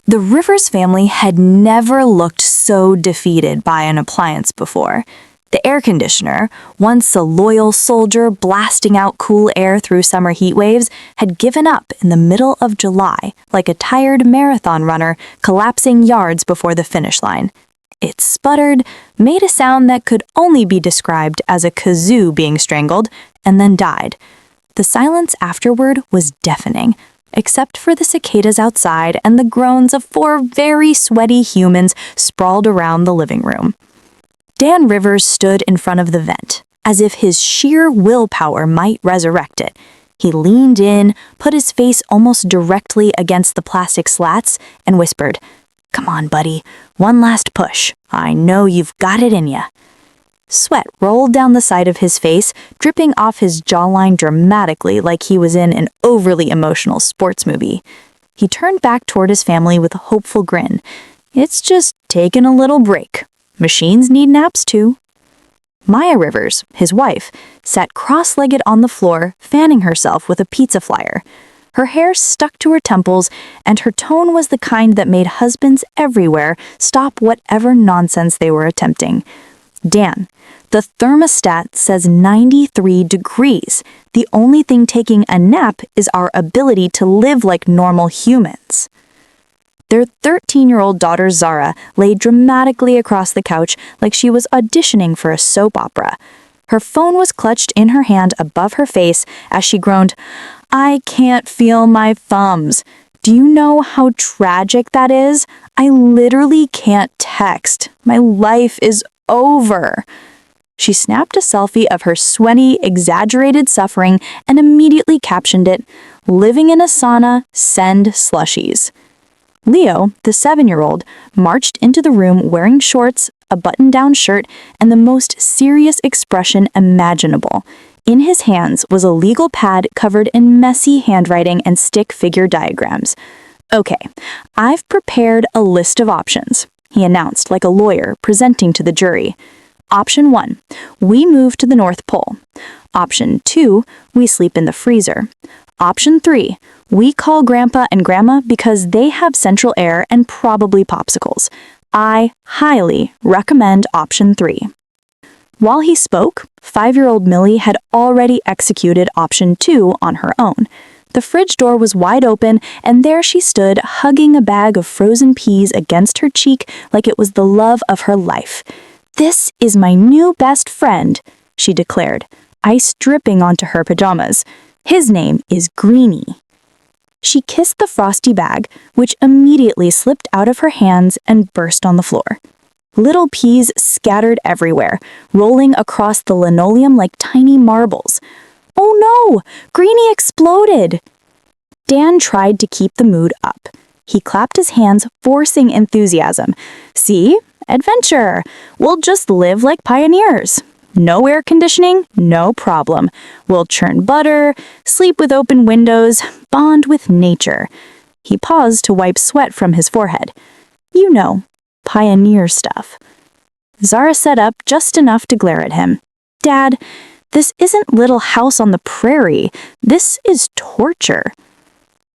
The Rivers family had never looked so defeated by an appliance before. The air conditioner, once a loyal soldier blasting out cool air through summer heat waves, had given up in the middle of July like a tired marathon runner collapsing yards before the finish line. It sputtered, made a sound that could only be described as a kazoo being strangled, and then died. The silence afterward was deafening, except for the cicadas outside and the groans of 4 very sweaty humans sprawled around the living room. Dan Rivers stood in front of the vent, as if his sheer willpower might resurrect it. He leaned in, put his face almost directly against the plastic slats, and whispered, "Come on, buddy, one last push. I know you've got it in ya." Sweat rolled down the side of his face, dripping off his jawline dramatically like he was in an overly emotional sports movie. He turned back toward his family with a hopeful grin. "It's just taking a little break. Machines need naps too." Maya Rivers, his wife, sat cross-legged on the floor, fanning herself with a pizza flyer. Her hair stuck to her temples, and her tone was the kind that made husbands everywhere stop whatever nonsense they were attempting. "Dan, the thermostat says 93 degrees. The only thing taking a nap is our ability to live like normal humans." Their 13-year-old daughter Zara lay dramatically across the couch like she was auditioning for a soap opera. Her phone was clutched in her hand above her face as she groaned, "I can't feel my thumbs. Do you know how tragic that is? I literally can't text. My life is over." She snapped a selfie of her sweaty, exaggerated suffering and immediately captioned it, "Living in a sauna, send slushies." Leo, the 7-year-old, marched into the room wearing shorts, a button-down shirt, and the most serious expression imaginable. In his hands was a legal pad covered in messy handwriting and stick figure diagrams. "Okay, I've prepared a list of options," he announced like a lawyer presenting to the jury. "Option 1, we move to the North Pole. Option 2, we sleep in the freezer. Option 3, we call Grandpa and Grandma because they have central air and probably popsicles. I highly recommend option 3. While he spoke, 5-year-old Millie had already executed option 2 on her own. The fridge door was wide open, and there she stood, hugging a bag of frozen peas against her cheek like it was the love of her life. "This is my new best friend," she declared, ice dripping onto her pajamas. "His name is Greenie." She kissed the frosty bag, which immediately slipped out of her hands and burst on the floor. Little peas scattered everywhere, rolling across the linoleum like tiny marbles. "Oh no! Greenie exploded!" Dan tried to keep the mood up. He clapped his hands, forcing enthusiasm. "See? Adventure! We'll just live like pioneers. No air conditioning, no problem. We'll churn butter, sleep with open windows, bond with nature." He paused to wipe sweat from his forehead. "You know, pioneer stuff." Zara sat up just enough to glare at him. "Dad, this isn't Little House on the Prairie. This is torture."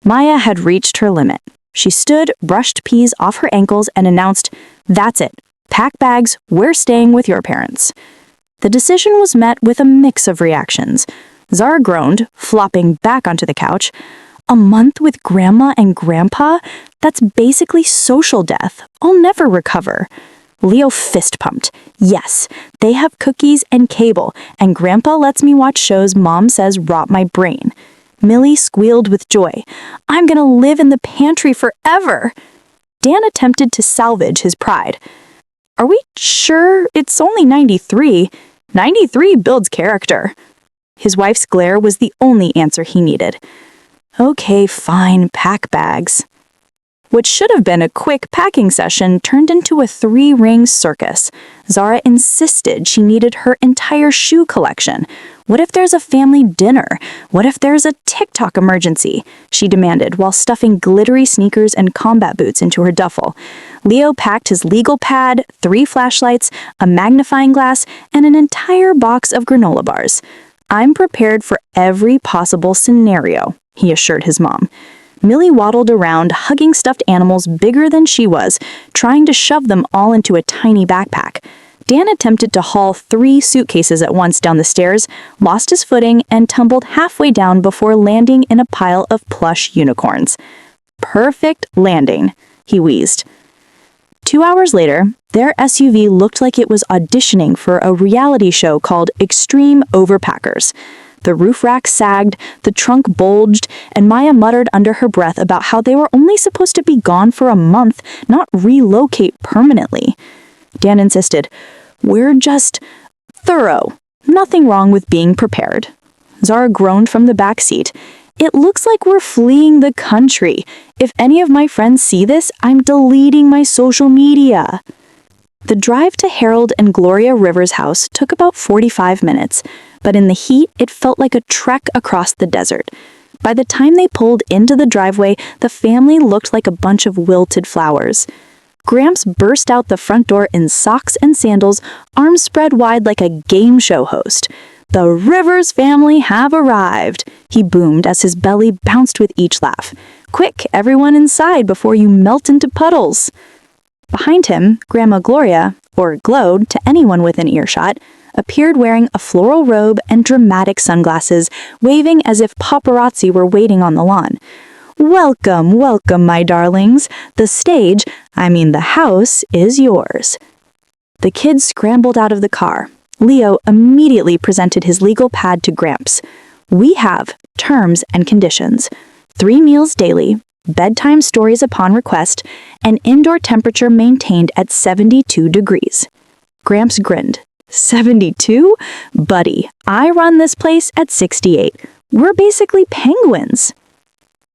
Maya had reached her limit. She stood, brushed peas off her ankles, and announced, "That's it. Pack bags, we're staying with your parents." The decision was met with a mix of reactions. Zara groaned, flopping back onto the couch. "A month with Grandma and Grandpa? That's basically social death. I'll never recover." Leo fist-pumped. "Yes, they have cookies and cable, and Grandpa lets me watch shows Mom says rot my brain." Millie squealed with joy. "I'm gonna live in the pantry forever." Dan attempted to salvage his pride. "Are we sure it's only 93? 93 builds character." His wife's glare was the only answer he needed. "Okay, fine, pack bags." What should have been a quick packing session turned into a 3-ring circus. Zara insisted she needed her entire shoe collection. "What if there's a family dinner? What if there's a TikTok emergency?" she demanded while stuffing glittery sneakers and combat boots into her duffel. Leo packed his legal pad, 3 flashlights, a magnifying glass, and an entire box of granola bars. "I'm prepared for every possible scenario," he assured his mom. Millie waddled around, hugging stuffed animals bigger than she was, trying to shove them all into a tiny backpack. Dan attempted to haul 3 suitcases at once down the stairs, lost his footing, and tumbled halfway down before landing in a pile of plush unicorns. "Perfect landing," he wheezed. 2 hours later, their SUV looked like it was auditioning for a reality show called Extreme Overpackers. The roof rack sagged, the trunk bulged, and Maya muttered under her breath about how they were only supposed to be gone for a month, not relocate permanently. Dan insisted, "We're just thorough. Nothing wrong with being prepared." Zara groaned from the back seat. "It looks like we're fleeing the country. If any of my friends see this, I'm deleting my social media." The drive to Harold and Gloria Rivers' house took about 45 minutes, but in the heat, it felt like a trek across the desert. By the time they pulled into the driveway, the family looked like a bunch of wilted flowers. Gramps burst out the front door in socks and sandals, arms spread wide like a game show host. "The Rivers family have arrived," he boomed as his belly bounced with each laugh. "Quick, everyone inside before you melt into puddles." Behind him, Grandma Gloria, or glowed to anyone within earshot, appeared wearing a floral robe and dramatic sunglasses, waving as if paparazzi were waiting on the lawn. "Welcome, welcome, my darlings. The house is yours." The kids scrambled out of the car. Leo immediately presented his legal pad to Gramps. "We have terms and conditions. 3 meals daily, bedtime stories upon request, and indoor temperature maintained at 72 degrees. Gramps grinned. 72? Buddy, I run this place at 68. We're basically penguins."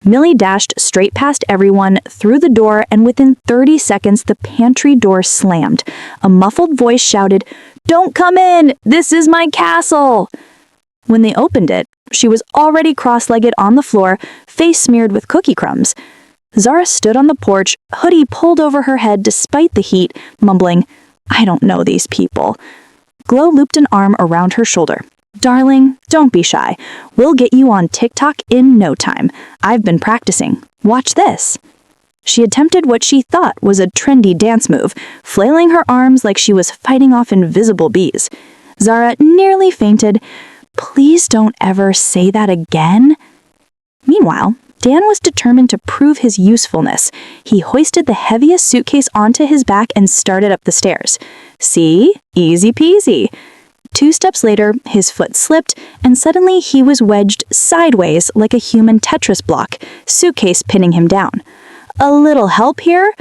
Millie dashed straight past everyone, through the door, and within 30 seconds the pantry door slammed. A muffled voice shouted, "Don't come in! This is my castle!" When they opened it, she was already cross-legged on the floor, face smeared with cookie crumbs. Zara stood on the porch, hoodie pulled over her head despite the heat, mumbling, "I don't know these people." Glow looped an arm around her shoulder. "Darling, don't be shy. We'll get you on TikTok in no time. I've been practicing. Watch this." She attempted what she thought was a trendy dance move, flailing her arms like she was fighting off invisible bees. Zara nearly fainted. "Please don't ever say that again." Meanwhile, Dan was determined to prove his usefulness. He hoisted the heaviest suitcase onto his back and started up the stairs. "See? Easy peasy." 2 steps later, his foot slipped, and suddenly he was wedged sideways like a human Tetris block, suitcase pinning him down. "A little help here?"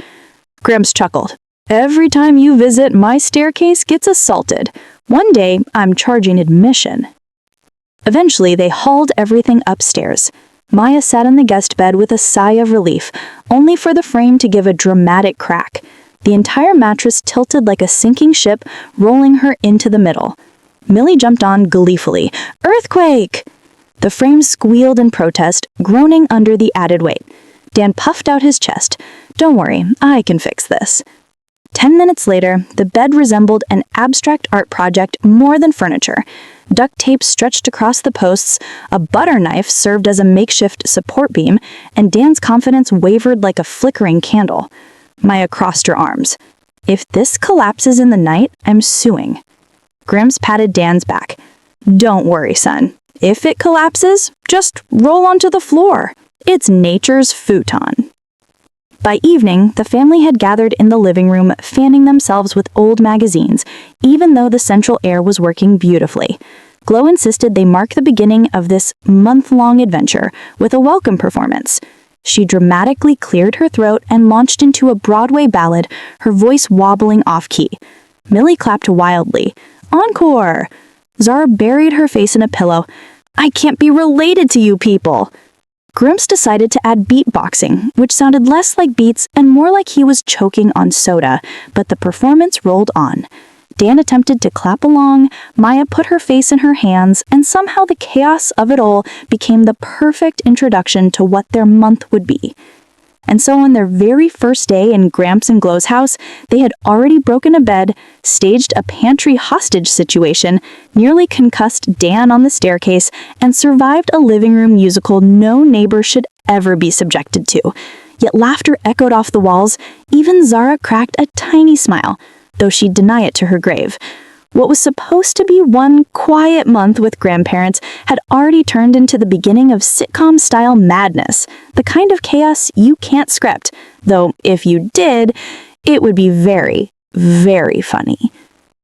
Gramps chuckled. "Every time you visit, my staircase gets assaulted. One day, I'm charging admission." Eventually, they hauled everything upstairs. Maya sat on the guest bed with a sigh of relief, only for the frame to give a dramatic crack. The entire mattress tilted like a sinking ship, rolling her into the middle. Millie jumped on gleefully. "Earthquake!" The frame squealed in protest, groaning under the added weight. Dan puffed out his chest. "Don't worry, I can fix this." 10 minutes later, the bed resembled an abstract art project more than furniture. Duct tape stretched across the posts, a butter knife served as a makeshift support beam, and Dan's confidence wavered like a flickering candle. Maya crossed her arms. "If this collapses in the night, I'm suing." Gramps patted Dan's back. "Don't worry, son. If it collapses, just roll onto the floor. It's nature's futon." By evening, the family had gathered in the living room, fanning themselves with old magazines, even though the central air was working beautifully. Glow insisted they mark the beginning of this month-long adventure with a welcome performance. She dramatically cleared her throat and launched into a Broadway ballad, her voice wobbling off-key. Millie clapped wildly. "Encore!" Zara buried her face in a pillow. "I can't be related to you people!" Gramps decided to add beatboxing, which sounded less like beats and more like he was choking on soda, but the performance rolled on. Dan attempted to clap along, Maya put her face in her hands, and somehow the chaos of it all became the perfect introduction to what their month would be. And so on their very first day in Gramps and Glow's house, they had already broken a bed, staged a pantry hostage situation, nearly concussed Dan on the staircase, and survived a living room musical no neighbor should ever be subjected to. Yet laughter echoed off the walls. Even Zara cracked a tiny smile, though she'd deny it to her grave. What was supposed to be one quiet month with grandparents had already turned into the beginning of sitcom-style madness, the kind of chaos you can't script, though if you did, it would be very, very funny.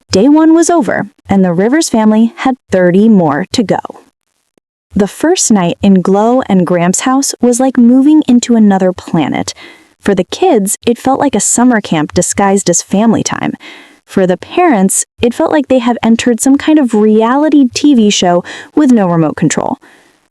Day 1 was over, and the Rivers family had 30 more to go. The first night in Glow and Gramps' house was like moving into another planet. For the kids, it felt like a summer camp disguised as family time. For the parents, it felt like they had entered some kind of reality TV show with no remote control.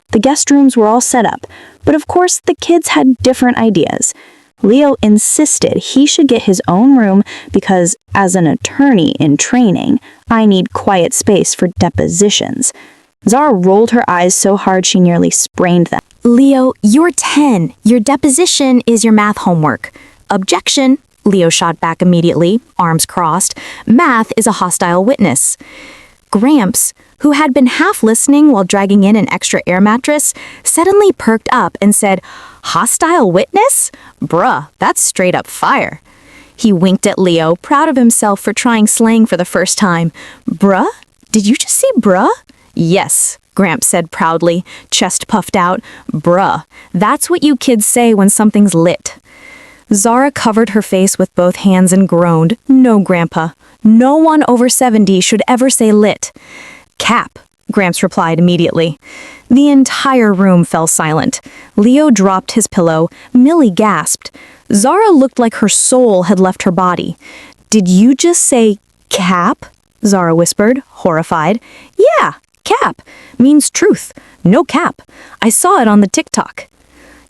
The guest rooms were all set up, but of course the kids had different ideas. Leo insisted he should get his own room because, as an attorney in training, I need quiet space for depositions. Zara rolled her eyes so hard she nearly sprained them. Leo, you're 10. Your deposition is your math homework. Objection. Leo shot back immediately, arms crossed. Math is a hostile witness. Gramps, who had been half listening while dragging in an extra air mattress, suddenly perked up and said, "Hostile witness? Bruh, that's straight up fire." He winked at Leo, proud of himself for trying slang for the first time. "Bruh? Did you just say bruh?" "Yes," Gramps said proudly, chest puffed out. "Bruh, that's what you kids say when something's lit." Zara covered her face with both hands and groaned, "No, Grandpa. No one over 70 should ever say lit." "Cap," Gramps replied immediately. The entire room fell silent. Leo dropped his pillow. Millie gasped. Zara looked like her soul had left her body. "Did you just say cap?" Zara whispered, horrified. "Yeah, cap. Means truth. No cap. I saw it on the TikTok."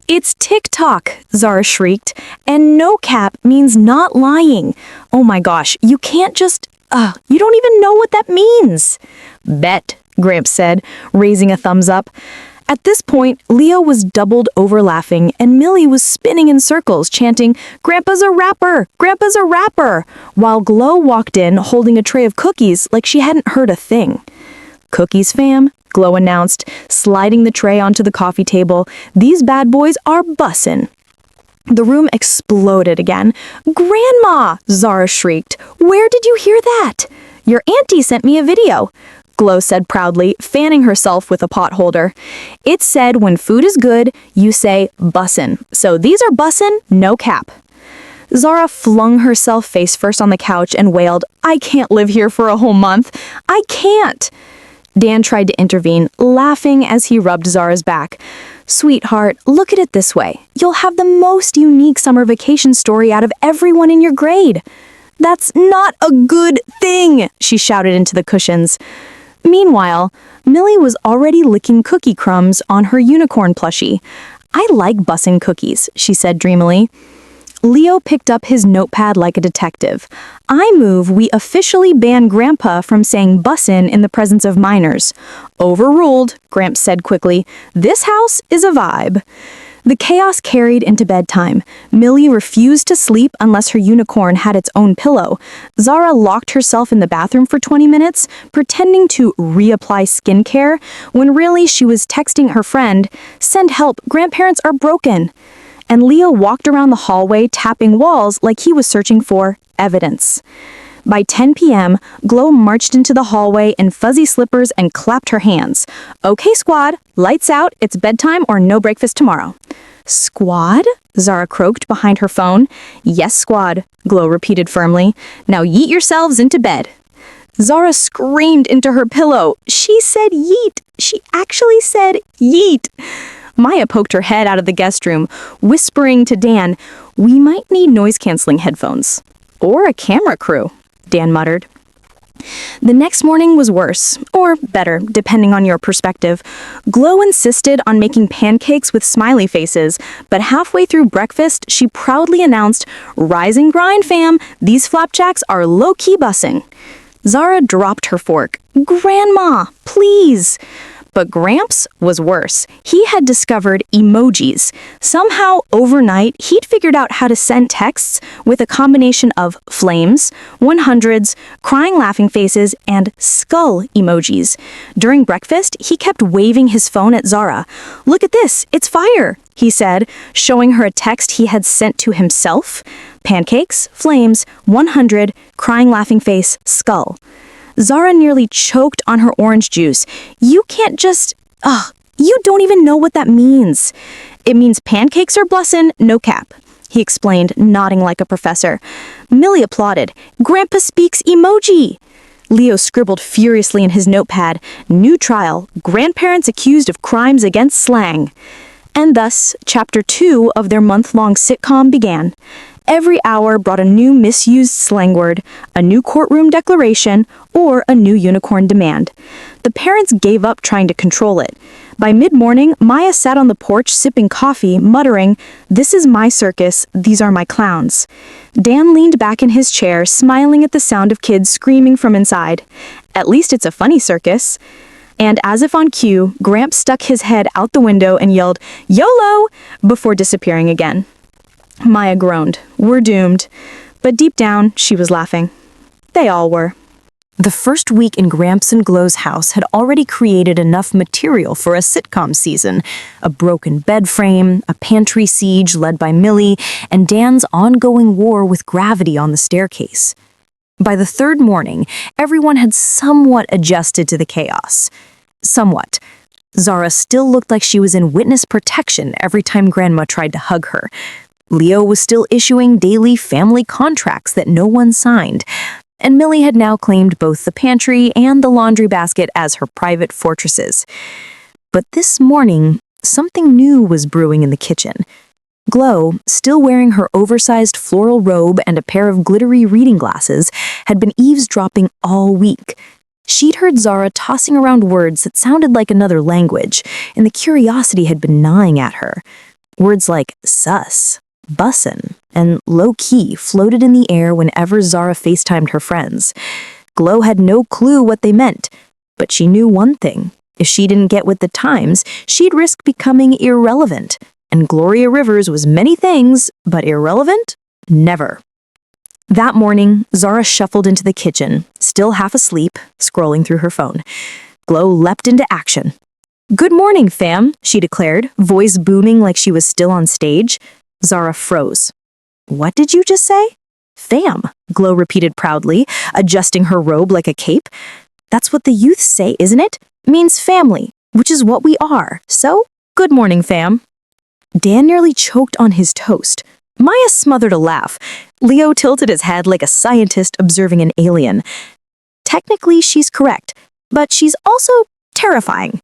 "It's TikTok," Zara shrieked, "and no cap means not lying. Oh my gosh, you can't just, you don't even know what that means." "Bet," Gramps said, raising a thumbs up. At this point, Leo was doubled over laughing, and Millie was spinning in circles, chanting, "Grandpa's a rapper! Grandpa's a rapper!" while Glow walked in holding a tray of cookies like she hadn't heard a thing. "Cookies, fam," Glow announced, sliding the tray onto the coffee table. "These bad boys are bussin'." The room exploded again. "Grandma!" Zara shrieked. "Where did you hear that?" "Your auntie sent me a video," Glow said proudly, fanning herself with a pot holder. "It said when food is good, you say bussin'. So these are bussin', no cap." Zara flung herself face first on the couch and wailed, "I can't live here for a whole month. I can't." Dan tried to intervene, laughing as he rubbed Zara's back. "Sweetheart, look at it this way. You'll have the most unique summer vacation story out of everyone in your grade." "That's not a good thing," she shouted into the cushions. Meanwhile, Millie was already licking cookie crumbs on her unicorn plushie. "I like bussin' cookies," she said dreamily. Leo picked up his notepad like a detective. "I move we officially ban Grandpa from saying bussin' in the presence of minors." "Overruled," Gramps said quickly. "This house is a vibe." The chaos carried into bedtime. Millie refused to sleep unless her unicorn had its own pillow. Zara locked herself in the bathroom for 20 minutes, pretending to reapply skincare, when really she was texting her friend, "Send help, grandparents are broken." And Leo walked around the hallway tapping walls like he was searching for evidence. By 10 p.m., Glow marched into the hallway in fuzzy slippers and clapped her hands. "Okay, squad, lights out, it's bedtime or no breakfast tomorrow." "Squad?" Zara croaked behind her phone. "Yes, squad," Glow repeated firmly. "Now yeet yourselves into bed." Zara screamed into her pillow. She said yeet. She actually said yeet. Maya poked her head out of the guest room, whispering to Dan, "We might need noise-canceling headphones." "Or a camera crew," Dan muttered. The next morning was worse, or better, depending on your perspective. Glow insisted on making pancakes with smiley faces, but halfway through breakfast, she proudly announced, "Rise and grind, fam, these flapjacks are low-key bussin'." Zara dropped her fork. "Grandma, please." But Gramps was worse. He had discovered emojis. Somehow, overnight, he'd figured out how to send texts with a combination of flames, 100s, crying laughing faces, and skull emojis. During breakfast, he kept waving his phone at Zara. "Look at this, it's fire," he said, showing her a text he had sent to himself. Pancakes, flames, 100, crying laughing face, skull. Zara nearly choked on her orange juice. "You can't just... you don't even know what that means." "It means pancakes are bussin', no cap," he explained, nodding like a professor. Millie applauded. "Grandpa speaks emoji." Leo scribbled furiously in his notepad, "New trial, grandparents accused of crimes against slang." And thus, Chapter 2 of their month-long sitcom began. Every hour brought a new misused slang word, a new courtroom declaration, or a new unicorn demand. The parents gave up trying to control it. By mid-morning, Maya sat on the porch sipping coffee, muttering, "This is my circus, these are my clowns." Dan leaned back in his chair, smiling at the sound of kids screaming from inside. "At least it's a funny circus." And as if on cue, Gramps stuck his head out the window and yelled, "YOLO!" before disappearing again. Maya groaned. "We're doomed." But deep down, she was laughing. They all were. The first week in Gramps and Glow's house had already created enough material for a sitcom season. A broken bed frame, a pantry siege led by Millie, and Dan's ongoing war with gravity on the staircase. By the third morning, everyone had somewhat adjusted to the chaos. Somewhat. Zara still looked like she was in witness protection every time Grandma tried to hug her. Leo was still issuing daily family contracts that no one signed, and Millie had now claimed both the pantry and the laundry basket as her private fortresses. But this morning, something new was brewing in the kitchen. Glow, still wearing her oversized floral robe and a pair of glittery reading glasses, had been eavesdropping all week. She'd heard Zara tossing around words that sounded like another language, and the curiosity had been gnawing at her. Words like sus, bussin', and low-key floated in the air whenever Zara FaceTimed her friends. Glow had no clue what they meant, but she knew one thing. If she didn't get with the times, she'd risk becoming irrelevant. And Gloria Rivers was many things, but irrelevant? Never. That morning, Zara shuffled into the kitchen, still half asleep, scrolling through her phone. Glow leapt into action. "Good morning, fam," she declared, voice booming like she was still on stage. Zara froze. "What did you just say?" "Fam," Glow repeated proudly, adjusting her robe like a cape. "That's what the youth say, isn't it? Means family, which is what we are. So, good morning, fam." Dan nearly choked on his toast. Maya smothered a laugh. Leo tilted his head like a scientist observing an alien. Technically, she's correct, but she's also terrifying.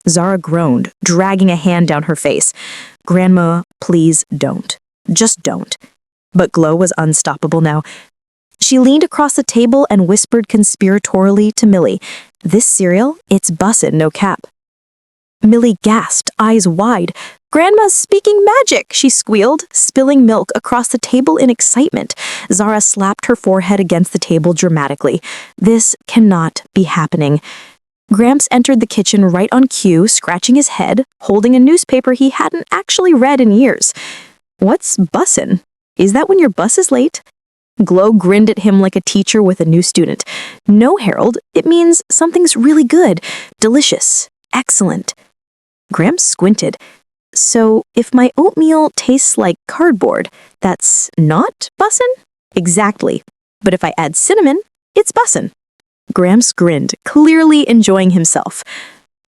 Zara groaned, dragging a hand down her face. "Grandma, please don't. Just don't." But Glow was unstoppable now. She leaned across the table and whispered conspiratorially to Millie, "This cereal, it's bussin', no cap." Millie gasped, eyes wide. "Grandma's speaking magic," she squealed, spilling milk across the table in excitement. Zara slapped her forehead against the table dramatically. "This cannot be happening." Gramps entered the kitchen right on cue, scratching his head, holding a newspaper he hadn't actually read in years. "What's bussin'? Is that when your bus is late?" Glow grinned at him like a teacher with a new student. "No, Harold, it means something's really good, delicious, excellent." Gramps squinted. "So, if my oatmeal tastes like cardboard, that's not bussin'?" "Exactly. But if I add cinnamon, it's bussin'." Gramps grinned, clearly enjoying himself.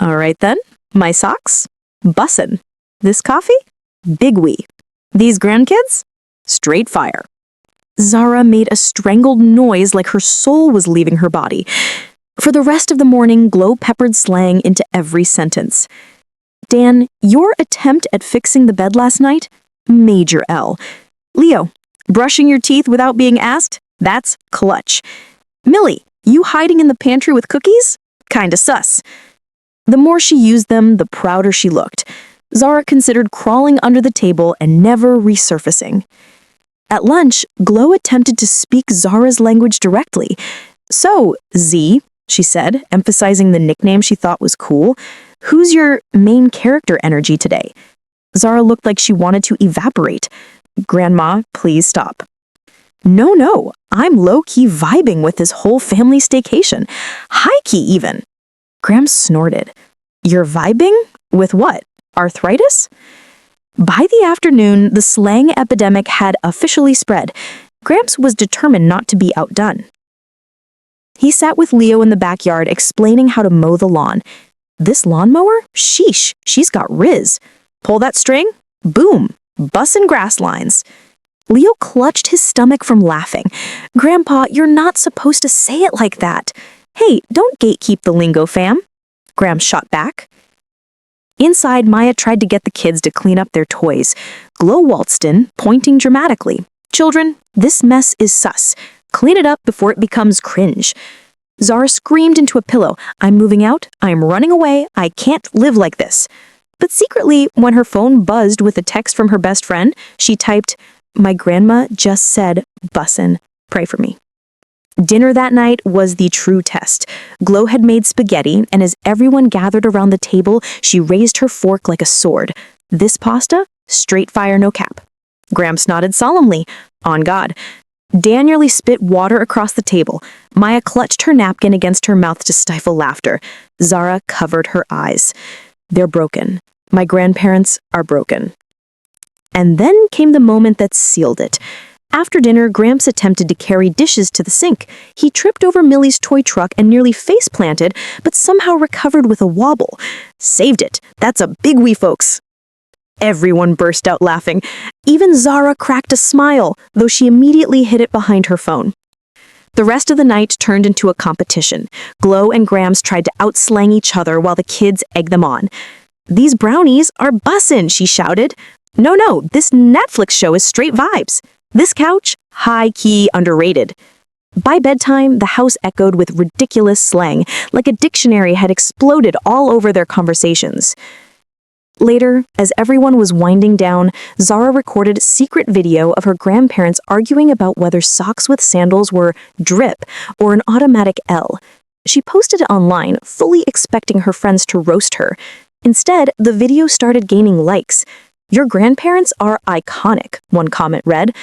"All right then, my socks? Bussin'. This coffee? Big wee. These grandkids? Straight fire." Zara made a strangled noise like her soul was leaving her body. For the rest of the morning, Glow peppered slang into every sentence. "Dan, your attempt at fixing the bed last night? Major L. Leo, brushing your teeth without being asked? That's clutch. Millie, you hiding in the pantry with cookies? Kinda sus." The more she used them, the prouder she looked. Zara considered crawling under the table and never resurfacing. At lunch, Glow attempted to speak Zara's language directly. "So, Z," she said, emphasizing the nickname she thought was cool, Who's your main character energy today? Zara looked like she wanted to evaporate. Grandma, please stop. No, I'm low-key vibing with this whole family staycation. High-key even. Gramps snorted. You're vibing? With what? Arthritis? By the afternoon, the slang epidemic had officially spread. Gramps was determined not to be outdone. He sat with Leo in the backyard explaining how to mow the lawn. This lawnmower? Sheesh, she's got riz. Pull that string? Boom, bussin' grass lines. Leo clutched his stomach from laughing. Grandpa, you're not supposed to say it like that. Hey, don't gatekeep the lingo, fam. Gramps shot back. Inside, Maya tried to get the kids to clean up their toys. Glow waltzed in, pointing dramatically. Children, this mess is sus. Clean it up before it becomes cringe. Zara screamed into a pillow. I'm moving out. I'm running away. I can't live like this. But secretly, when her phone buzzed with a text from her best friend, she typed, my grandma just said, bussin', pray for me. Dinner that night was the true test. Glow had made spaghetti, and as everyone gathered around the table, she raised her fork like a sword. This pasta? Straight fire, no cap. Gramps nodded solemnly. On God. Dan nearly spit water across the table. Maya clutched her napkin against her mouth to stifle laughter. Zara covered her eyes. They're broken. My grandparents are broken. And then came the moment that sealed it. After dinner, Gramps attempted to carry dishes to the sink. He tripped over Millie's toy truck and nearly face-planted, but somehow recovered with a wobble. Saved it. That's a big wee, folks. Everyone burst out laughing. Even Zara cracked a smile, though she immediately hid it behind her phone. The rest of the night turned into a competition. Glow and Gramps tried to outslang each other while the kids egged them on. These brownies are bussin', she shouted. No, this Netflix show is straight vibes. This couch, high-key underrated. By bedtime, the house echoed with ridiculous slang, like a dictionary had exploded all over their conversations. Later, as everyone was winding down, Zara recorded a secret video of her grandparents arguing about whether socks with sandals were drip or an automatic L. She posted it online, fully expecting her friends to roast her. Instead, the video started gaining likes. Your grandparents are iconic, one comment read.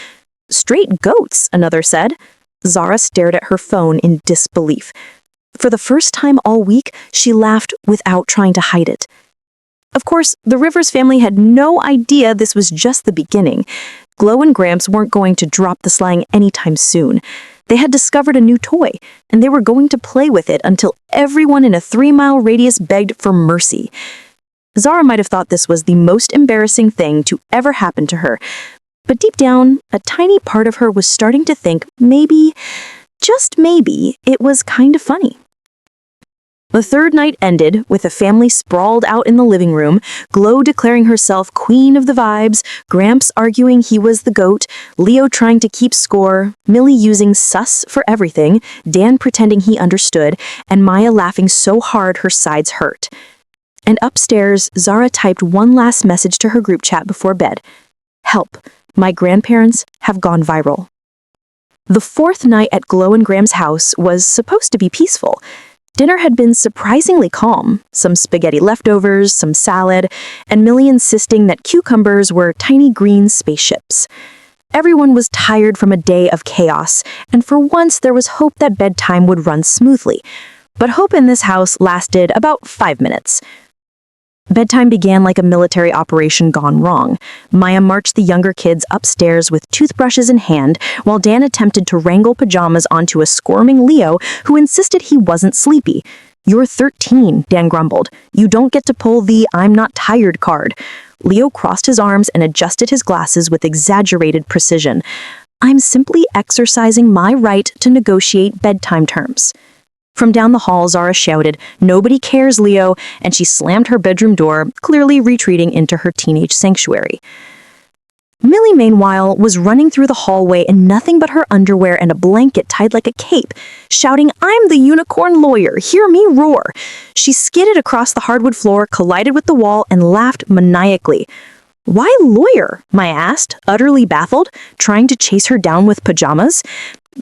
Straight goats, another said. Zara stared at her phone in disbelief. For the first time all week, she laughed without trying to hide it. Of course, the Rivers family had no idea this was just the beginning. Glow and Gramps weren't going to drop the slang anytime soon. They had discovered a new toy, and they were going to play with it until everyone in a 3-mile radius begged for mercy. Zara might have thought this was the most embarrassing thing to ever happen to her, but deep down, a tiny part of her was starting to think maybe, just maybe, it was kind of funny. The third night ended with the family sprawled out in the living room, Glow declaring herself queen of the vibes, Gramps arguing he was the goat, Leo trying to keep score, Millie using sus for everything, Dan pretending he understood, and Maya laughing so hard her sides hurt. And upstairs, Zara typed one last message to her group chat before bed. Help, my grandparents have gone viral. The fourth night at Glow and Graham's house was supposed to be peaceful. Dinner had been surprisingly calm, some spaghetti leftovers, some salad, and Millie insisting that cucumbers were tiny green spaceships. Everyone was tired from a day of chaos, and for once there was hope that bedtime would run smoothly. But hope in this house lasted about 5 minutes. Bedtime began like a military operation gone wrong. Maya marched the younger kids upstairs with toothbrushes in hand, while Dan attempted to wrangle pajamas onto a squirming Leo who insisted he wasn't sleepy. You're 13, Dan grumbled. You don't get to pull the I'm not tired card. Leo crossed his arms and adjusted his glasses with exaggerated precision. I'm simply exercising my right to negotiate bedtime terms. From down the hall, Zara shouted, "Nobody cares, Leo," and she slammed her bedroom door, clearly retreating into her teenage sanctuary. Millie, meanwhile, was running through the hallway in nothing but her underwear and a blanket tied like a cape, shouting, "I'm the unicorn lawyer, hear me roar." She skidded across the hardwood floor, collided with the wall, and laughed maniacally. "Why lawyer?" Maya asked, utterly baffled, trying to chase her down with pajamas.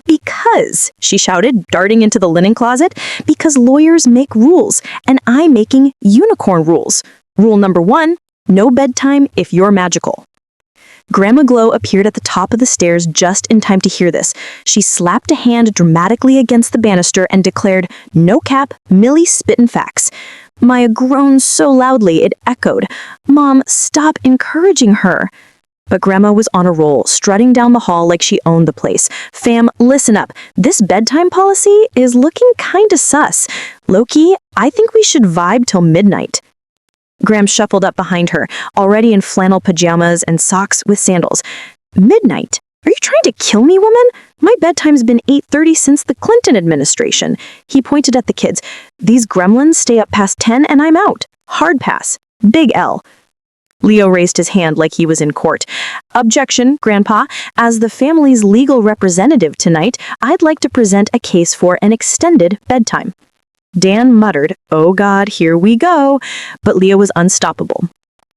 Because, she shouted, darting into the linen closet, because lawyers make rules, and I'm making unicorn rules. Rule number 1, no bedtime if you're magical. Grandma Glow appeared at the top of the stairs just in time to hear this. She slapped a hand dramatically against the banister and declared, "No cap, Millie spittin' facts." Maya groaned so loudly it echoed. "Mom, stop encouraging her." But Grandma was on a roll, strutting down the hall like she owned the place. "Fam, listen up. This bedtime policy is looking kinda sus. Loki, I think we should vibe till midnight." Graham shuffled up behind her, already in flannel pajamas and socks with sandals. "Midnight? Are you trying to kill me, woman? My bedtime's been 8:30 since the Clinton administration." He pointed at the kids. "These gremlins stay up past 10 and I'm out. Hard pass. Big L." Leo raised his hand like he was in court. "Objection, Grandpa. As the family's legal representative tonight, I'd like to present a case for an extended bedtime." Dan muttered, "Oh God, here we go." But Leo was unstoppable.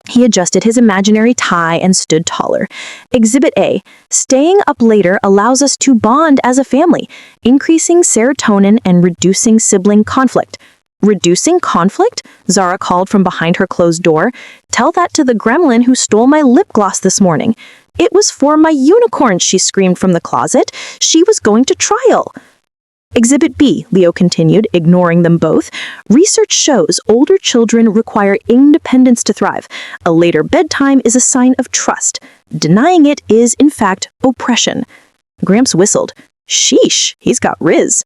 He adjusted his imaginary tie and stood taller. Exhibit A. Staying up later allows us to bond as a family, increasing serotonin and reducing sibling conflict. "Reducing conflict?" Zara called from behind her closed door. "Tell that to the gremlin who stole my lip gloss this morning." "It was for my unicorn," she screamed from the closet. "She was going to trial." Exhibit B, Leo continued, ignoring them both. "Research shows older children require independence to thrive. A later bedtime is a sign of trust. Denying it is, in fact, oppression." Gramps whistled. "Sheesh, he's got Riz."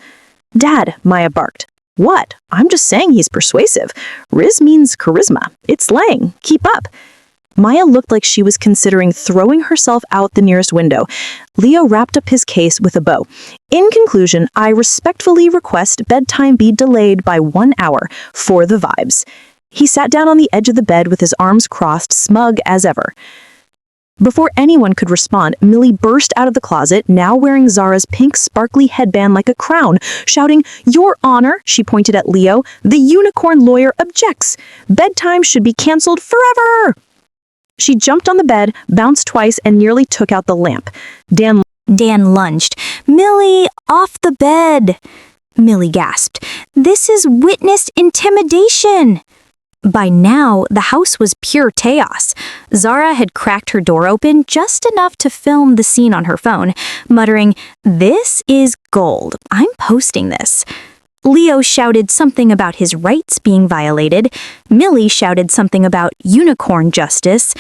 "Dad," Maya barked. "What? I'm just saying he's persuasive. Riz means charisma. It's slang. Keep up." Maya looked like she was considering throwing herself out the nearest window. Leo wrapped up his case with a bow. "In conclusion, I respectfully request bedtime be delayed by 1 hour for the vibes." He sat down on the edge of the bed with his arms crossed, smug as ever. Before anyone could respond, Millie burst out of the closet, now wearing Zara's pink sparkly headband like a crown, shouting, "Your Honor," she pointed at Leo, "the unicorn lawyer objects. Bedtime should be canceled forever." She jumped on the bed, bounced twice, and nearly took out the lamp. Dan lunged. "Millie, off the bed!" Millie gasped. "This is witnessed intimidation!" By now, the house was pure chaos. Zara had cracked her door open just enough to film the scene on her phone, muttering, "This is gold. I'm posting this." Leo shouted something about his rights being violated. Millie shouted something about unicorn justice.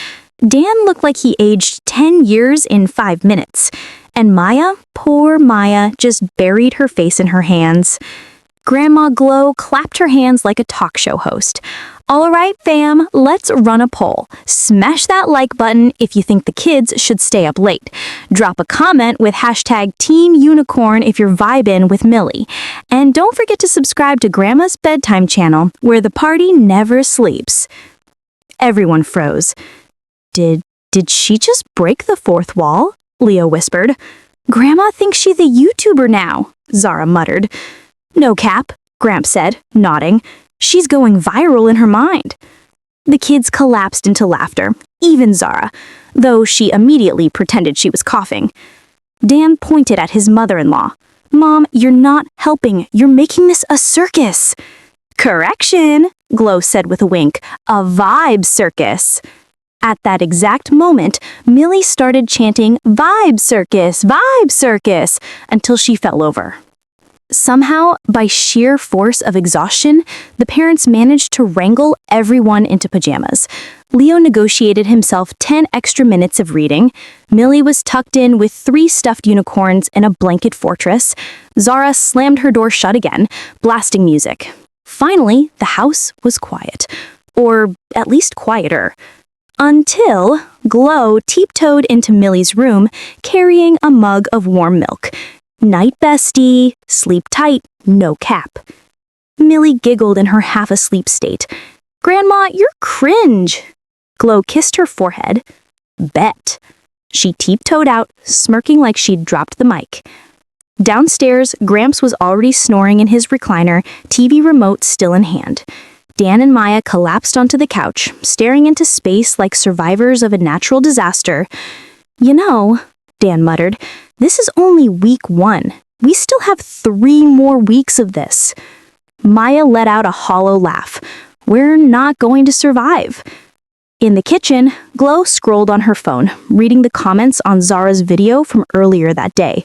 Dan looked like he aged 10 years in 5 minutes. And Maya, poor Maya, just buried her face in her hands. Grandma Glow clapped her hands like a talk show host. "All right, fam, let's run a poll. Smash that like button if you think the kids should stay up late. Drop a comment with hashtag Team Unicorn if you're vibin' with Millie. And don't forget to subscribe to Grandma's Bedtime channel, where the party never sleeps." Everyone froze. Did she just break the fourth wall?" Leo whispered. "Grandma thinks she's a YouTuber now," Zara muttered. "No cap," Gramps said, nodding. "She's going viral in her mind." The kids collapsed into laughter, even Zara, though she immediately pretended she was coughing. Dan pointed at his mother-in-law. "Mom, you're not helping. You're making this a circus." "Correction," Glow said with a wink. "A vibe circus." At that exact moment, Millie started chanting, "Vibe circus, vibe circus," until she fell over. Somehow, by sheer force of exhaustion, the parents managed to wrangle everyone into pajamas. Leo negotiated himself 10 extra minutes of reading. Millie was tucked in with 3 stuffed unicorns in a blanket fortress. Zara slammed her door shut again, blasting music. Finally, the house was quiet. Or at least quieter. Until Glow tiptoed into Millie's room, carrying a mug of warm milk. "Night, bestie. Sleep tight. No cap." Millie giggled in her half-asleep state. "Grandma, you're cringe." Glow kissed her forehead. "Bet." She tiptoed out, smirking like she'd dropped the mic. Downstairs, Gramps was already snoring in his recliner, TV remote still in hand. Dan and Maya collapsed onto the couch, staring into space like survivors of a natural disaster. "You know," Dan muttered, "this is only week 1. We still have 3 more weeks of this." Maya let out a hollow laugh. "We're not going to survive." In the kitchen, Glow scrolled on her phone, reading the comments on Zara's video from earlier that day.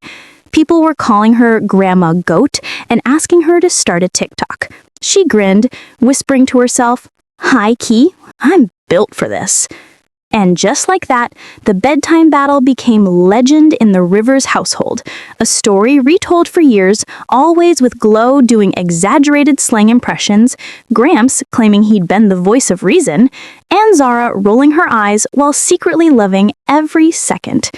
People were calling her Grandma Goat and asking her to start a TikTok. She grinned, whispering to herself, "Hi, Key, I'm built for this." And just like that, the bedtime battle became legend in the Rivers household, a story retold for years, always with Glow doing exaggerated slang impressions, Gramps claiming he'd been the voice of reason, and Zara rolling her eyes while secretly loving every second.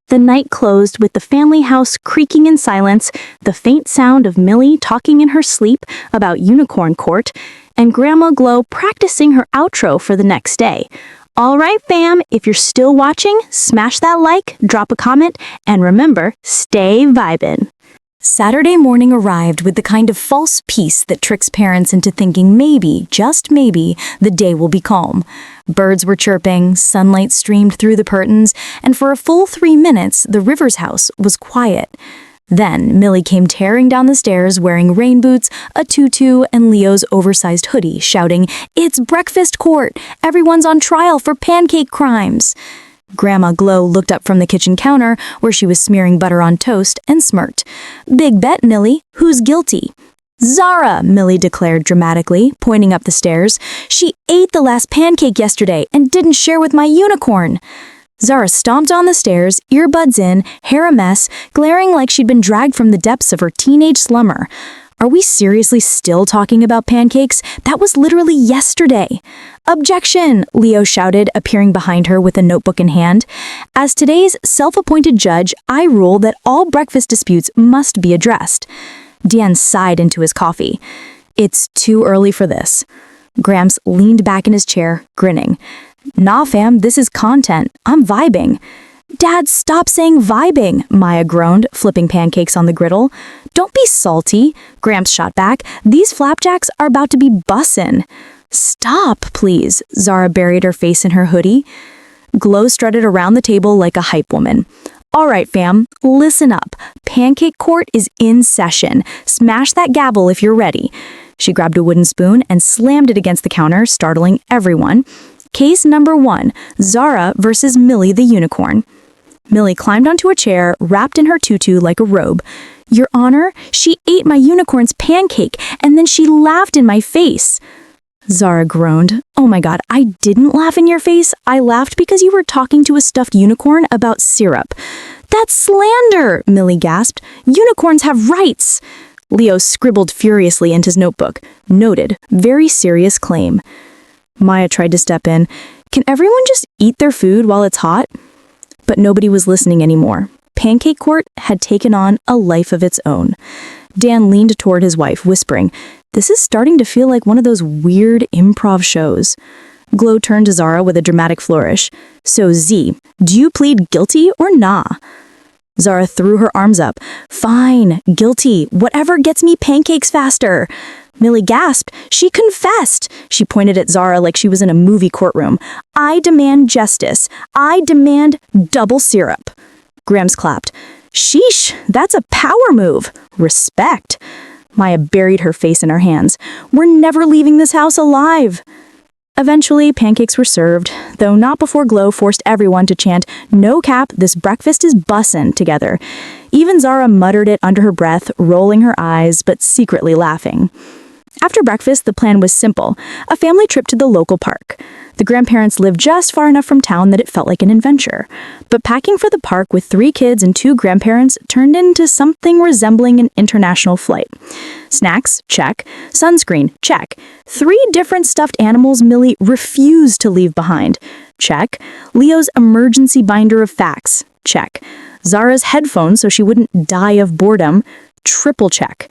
The night closed with the family house creaking in silence, the faint sound of Millie talking in her sleep about Unicorn Court, and Grandma Glow practicing her outro for the next day. All right, fam, if you're still watching, smash that like, drop a comment, and remember, stay vibin'. Saturday morning arrived with the kind of false peace that tricks parents into thinking maybe, just maybe, the day will be calm. Birds were chirping, sunlight streamed through the curtains, and for a full 3 minutes, the Rivers house was quiet. Then Millie came tearing down the stairs wearing rain boots, a tutu, and Leo's oversized hoodie, shouting, "It's breakfast court! Everyone's on trial for pancake crimes!" Grandma Glow looked up from the kitchen counter, where she was smearing butter on toast, and smirked. "Big bet, Millie. Who's guilty?" "Zara," Millie declared dramatically, pointing up the stairs. "She ate the last pancake yesterday and didn't share with my unicorn." Zara stomped on the stairs, earbuds in, hair a mess, glaring like she'd been dragged from the depths of her teenage slumber. "Are we seriously still talking about pancakes? That was literally yesterday." "Objection!" Leo shouted, appearing behind her with a notebook in hand. "As today's self-appointed judge, I rule that all breakfast disputes must be addressed." Dan sighed into his coffee. "It's too early for this." Gramps leaned back in his chair, grinning. "Nah, fam, this is content. I'm vibing." "Dad, stop saying vibing," Maya groaned, flipping pancakes on the griddle. "Don't be salty," Gramps shot back. "These flapjacks are about to be bussin'." "Stop, please," Zara buried her face in her hoodie. Glow strutted around the table like a hype woman. "All right, fam, listen up. Pancake court is in session. Smash that gavel if you're ready." She grabbed a wooden spoon and slammed it against the counter, startling everyone. Case number 1, Zara versus Millie the unicorn. Millie climbed onto a chair, wrapped in her tutu like a robe. "Your Honor, she ate my unicorn's pancake, and then she laughed in my face." Zara groaned. "Oh my god, I didn't laugh in your face. I laughed because you were talking to a stuffed unicorn about syrup." "That's slander," Millie gasped. "Unicorns have rights." Leo scribbled furiously into his notebook. Noted, very serious claim. Maya tried to step in. "Can everyone just eat their food while it's hot?" But nobody was listening anymore. Pancake Court had taken on a life of its own. Dan leaned toward his wife, whispering, "This is starting to feel like one of those weird improv shows." Glow turned to Zara with a dramatic flourish. "So Z, do you plead guilty or nah?" Zara threw her arms up. "Fine, guilty, whatever gets me pancakes faster." Millie gasped. "She confessed." She pointed at Zara like she was in a movie courtroom. "I demand justice. I demand double syrup." Gramps clapped. "Sheesh, that's a power move. Respect." Maya buried her face in her hands. "We're never leaving this house alive." Eventually, pancakes were served, though not before Glow forced everyone to chant, "No cap, this breakfast is bussin'" together. Even Zara muttered it under her breath, rolling her eyes, but secretly laughing. After breakfast, the plan was simple, a family trip to the local park. The grandparents lived just far enough from town that it felt like an adventure. But packing for the park with 3 kids and 2 grandparents turned into something resembling an international flight. Snacks, check. Sunscreen, check. 3 different stuffed animals Millie refused to leave behind. Check. Leo's emergency binder of facts, check. Zara's headphones so she wouldn't die of boredom, triple check.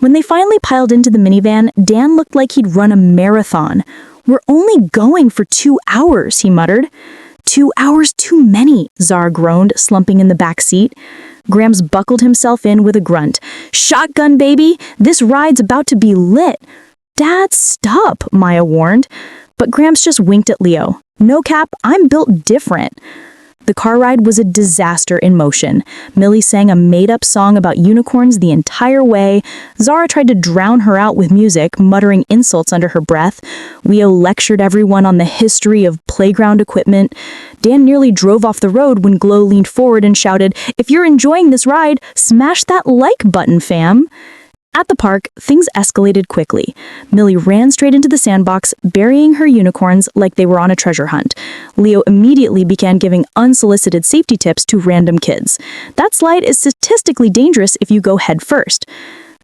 When they finally piled into the minivan, Dan looked like he'd run a marathon. "We're only going for 2 hours, he muttered. 2 hours too many, Zara groaned, slumping in the back seat. Gramps buckled himself in with a grunt. "Shotgun, baby! This ride's about to be lit." "Dad, stop," Maya warned. But Gramps just winked at Leo. "No cap, I'm built different." The car ride was a disaster in motion. Millie sang a made-up song about unicorns the entire way. Zara tried to drown her out with music, muttering insults under her breath. Leo lectured everyone on the history of playground equipment. Dan nearly drove off the road when Glow leaned forward and shouted, "If you're enjoying this ride, smash that like button, fam." At the park, things escalated quickly. Millie ran straight into the sandbox, burying her unicorns like they were on a treasure hunt. Leo immediately began giving unsolicited safety tips to random kids. That slide is statistically dangerous if you go head first.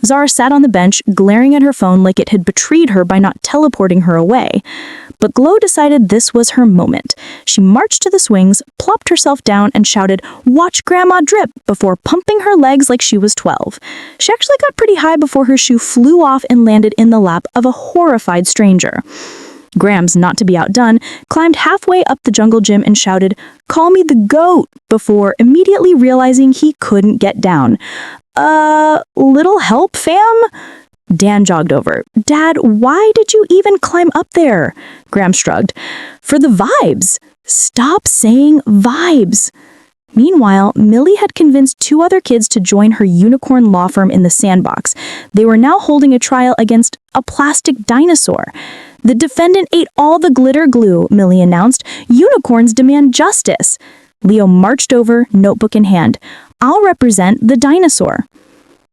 Zara sat on the bench, glaring at her phone like it had betrayed her by not teleporting her away. But Glow decided this was her moment. She marched to the swings, plopped herself down, and shouted, "Watch Grandma drip," before pumping her legs like she was 12. She actually got pretty high before her shoe flew off and landed in the lap of a horrified stranger. Grams, not to be outdone, climbed halfway up the jungle gym and shouted, "Call me the goat," before immediately realizing he couldn't get down. Little help, fam?" Dan jogged over. "Dad, why did you even climb up there?" Graham shrugged. "For the vibes." "Stop saying vibes." Meanwhile, Millie had convinced 2 other kids to join her unicorn law firm in the sandbox. They were now holding a trial against a plastic dinosaur. "The defendant ate all the glitter glue," Millie announced. "Unicorns demand justice." Leo marched over, notebook in hand. "I'll represent the dinosaur."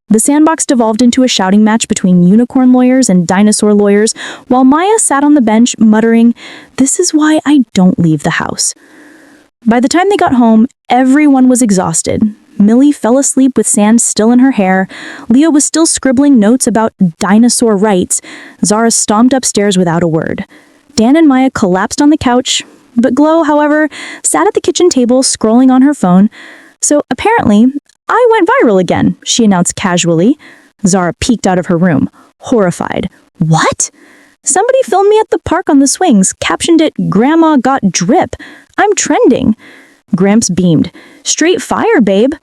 The sandbox devolved into a shouting match between unicorn lawyers and dinosaur lawyers, while Maya sat on the bench muttering, "This is why I don't leave the house." By the time they got home, everyone was exhausted. Millie fell asleep with sand still in her hair. Leo was still scribbling notes about dinosaur rights. Zara stomped upstairs without a word. Dan and Maya collapsed on the couch, but Glow, however, sat at the kitchen table scrolling on her phone. "So apparently, I went viral again," she announced casually. Zara peeked out of her room, horrified. "What?" "Somebody filmed me at the park on the swings, captioned it, 'Grandma got drip.' I'm trending." Gramps beamed. "Straight fire, babe."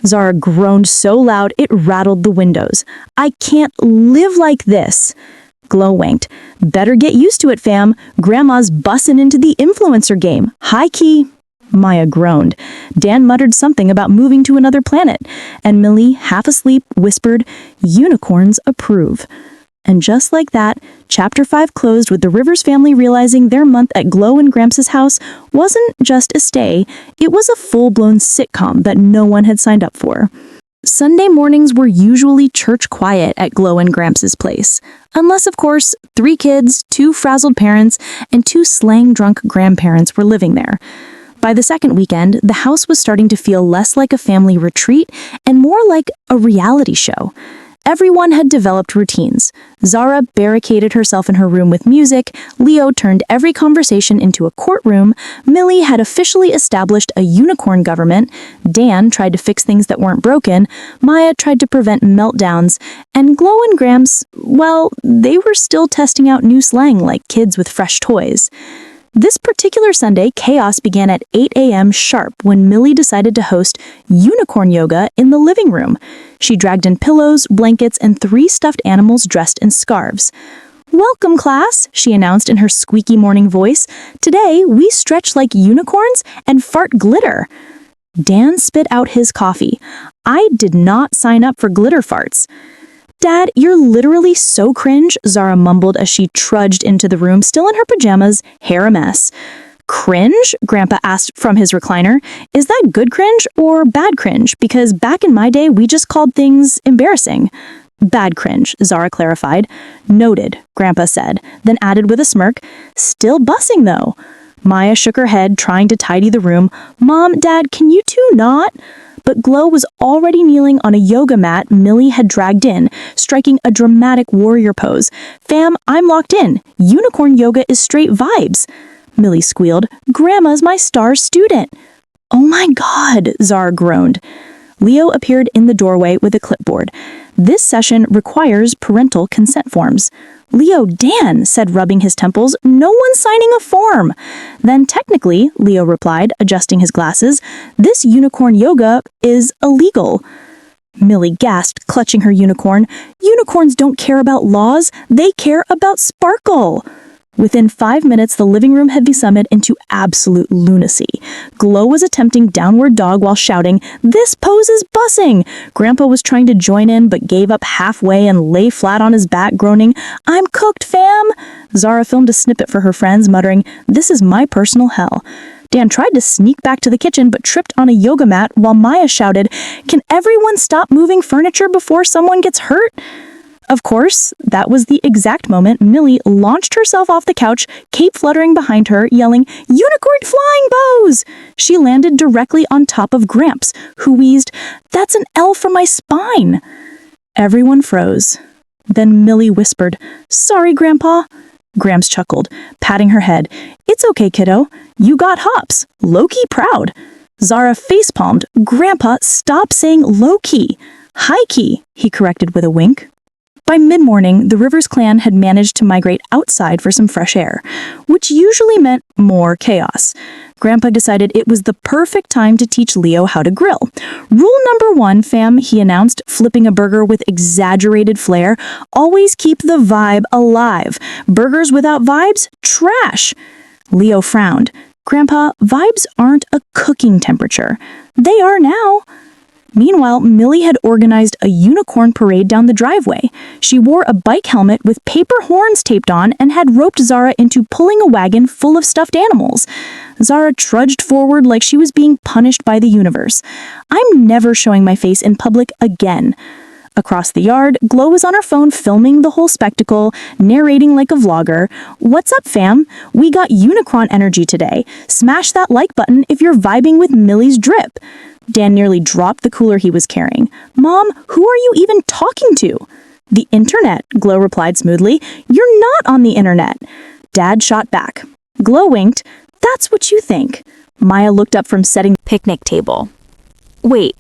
Zara groaned so loud it rattled the windows. "I can't live like this." Glow winked. "Better get used to it, fam. Grandma's bussin' into the influencer game. High key." Maya groaned. Dan muttered something about moving to another planet, and Millie, half asleep, whispered, "Unicorns approve." And just like that, Chapter 5 closed with the Rivers family realizing their month at Glow and Gramps' house wasn't just a stay, it was a full-blown sitcom that no one had signed up for. Sunday mornings were usually church quiet at Glow and Gramps' place. Unless, of course, 3 kids, 2 frazzled parents, and 2 slang-drunk grandparents were living there. By the second weekend, the house was starting to feel less like a family retreat and more like a reality show. Everyone had developed routines. Zara barricaded herself in her room with music, Leo turned every conversation into a courtroom, Millie had officially established a unicorn government, Dan tried to fix things that weren't broken, Maya tried to prevent meltdowns, and Glow and Gramps, well, they were still testing out new slang like kids with fresh toys. This particular Sunday, chaos began at 8 a.m. sharp when Millie decided to host unicorn yoga in the living room. She dragged in pillows, blankets, and 3 stuffed animals dressed in scarves. "Welcome, class," she announced in her squeaky morning voice. "Today, we stretch like unicorns and fart glitter." Dan spit out his coffee. "I did not sign up for glitter farts." "Dad, you're literally so cringe," Zara mumbled as she trudged into the room, still in her pajamas, hair a mess. "Cringe?" Grandpa asked from his recliner. "Is that good cringe or bad cringe? Because back in my day, we just called things embarrassing." "Bad cringe," Zara clarified. "Noted," Grandpa said, then added with a smirk, "Still bussing, though." Maya shook her head, trying to tidy the room. "Mom, Dad, can you two not?" But Glow was already kneeling on a yoga mat Millie had dragged in, striking a dramatic warrior pose. "Fam, I'm locked in. Unicorn yoga is straight vibes." Millie squealed. "Grandma's my star student." "Oh my God," Zara groaned. Leo appeared in the doorway with a clipboard. "This session requires parental consent forms." "Leo, Dan," said, rubbing his temples, "no one's signing a form." "Then technically," Leo replied, adjusting his glasses, "this unicorn yoga is illegal." Millie gasped, clutching her unicorn. "Unicorns don't care about laws, they care about sparkle." Within 5 minutes, the living room had besummed into absolute lunacy. Glow was attempting downward dog while shouting, "This pose is bussing!" Grandpa was trying to join in but gave up halfway and lay flat on his back, groaning, "I'm cooked, fam!" Zara filmed a snippet for her friends, muttering, "This is my personal hell." Dan tried to sneak back to the kitchen but tripped on a yoga mat while Maya shouted, "Can everyone stop moving furniture before someone gets hurt?" Of course, that was the exact moment Millie launched herself off the couch, cape fluttering behind her, yelling, "Unicorn flying bows!" She landed directly on top of Gramps, who wheezed, "That's an L for my spine." Everyone froze. Then Millie whispered, "Sorry, Grandpa." Gramps chuckled, patting her head. "It's okay, kiddo. You got hops. Low-key proud." Zara facepalmed. "Grandpa, stop saying low-key. High-key," he corrected with a wink. By mid-morning, the Rivers clan had managed to migrate outside for some fresh air, which usually meant more chaos. Grandpa decided it was the perfect time to teach Leo how to grill. "Rule number 1, fam," he announced, flipping a burger with exaggerated flair, "always keep the vibe alive. Burgers without vibes? Trash." Leo frowned. "Grandpa, vibes aren't a cooking temperature. They are now." Meanwhile, Millie had organized a unicorn parade down the driveway. She wore a bike helmet with paper horns taped on and had roped Zara into pulling a wagon full of stuffed animals. Zara trudged forward like she was being punished by the universe. "I'm never showing my face in public again." Across the yard, Glow was on her phone filming the whole spectacle, narrating like a vlogger. "What's up, fam? We got unicorn energy today. Smash that like button if you're vibing with Millie's drip." Dan nearly dropped the cooler he was carrying. "Mom, who are you even talking to?" "The internet," Glow replied smoothly. "You're not on the internet." Dad shot back. Glow winked. "That's what you think." Maya looked up from setting the Picnic table. Wait,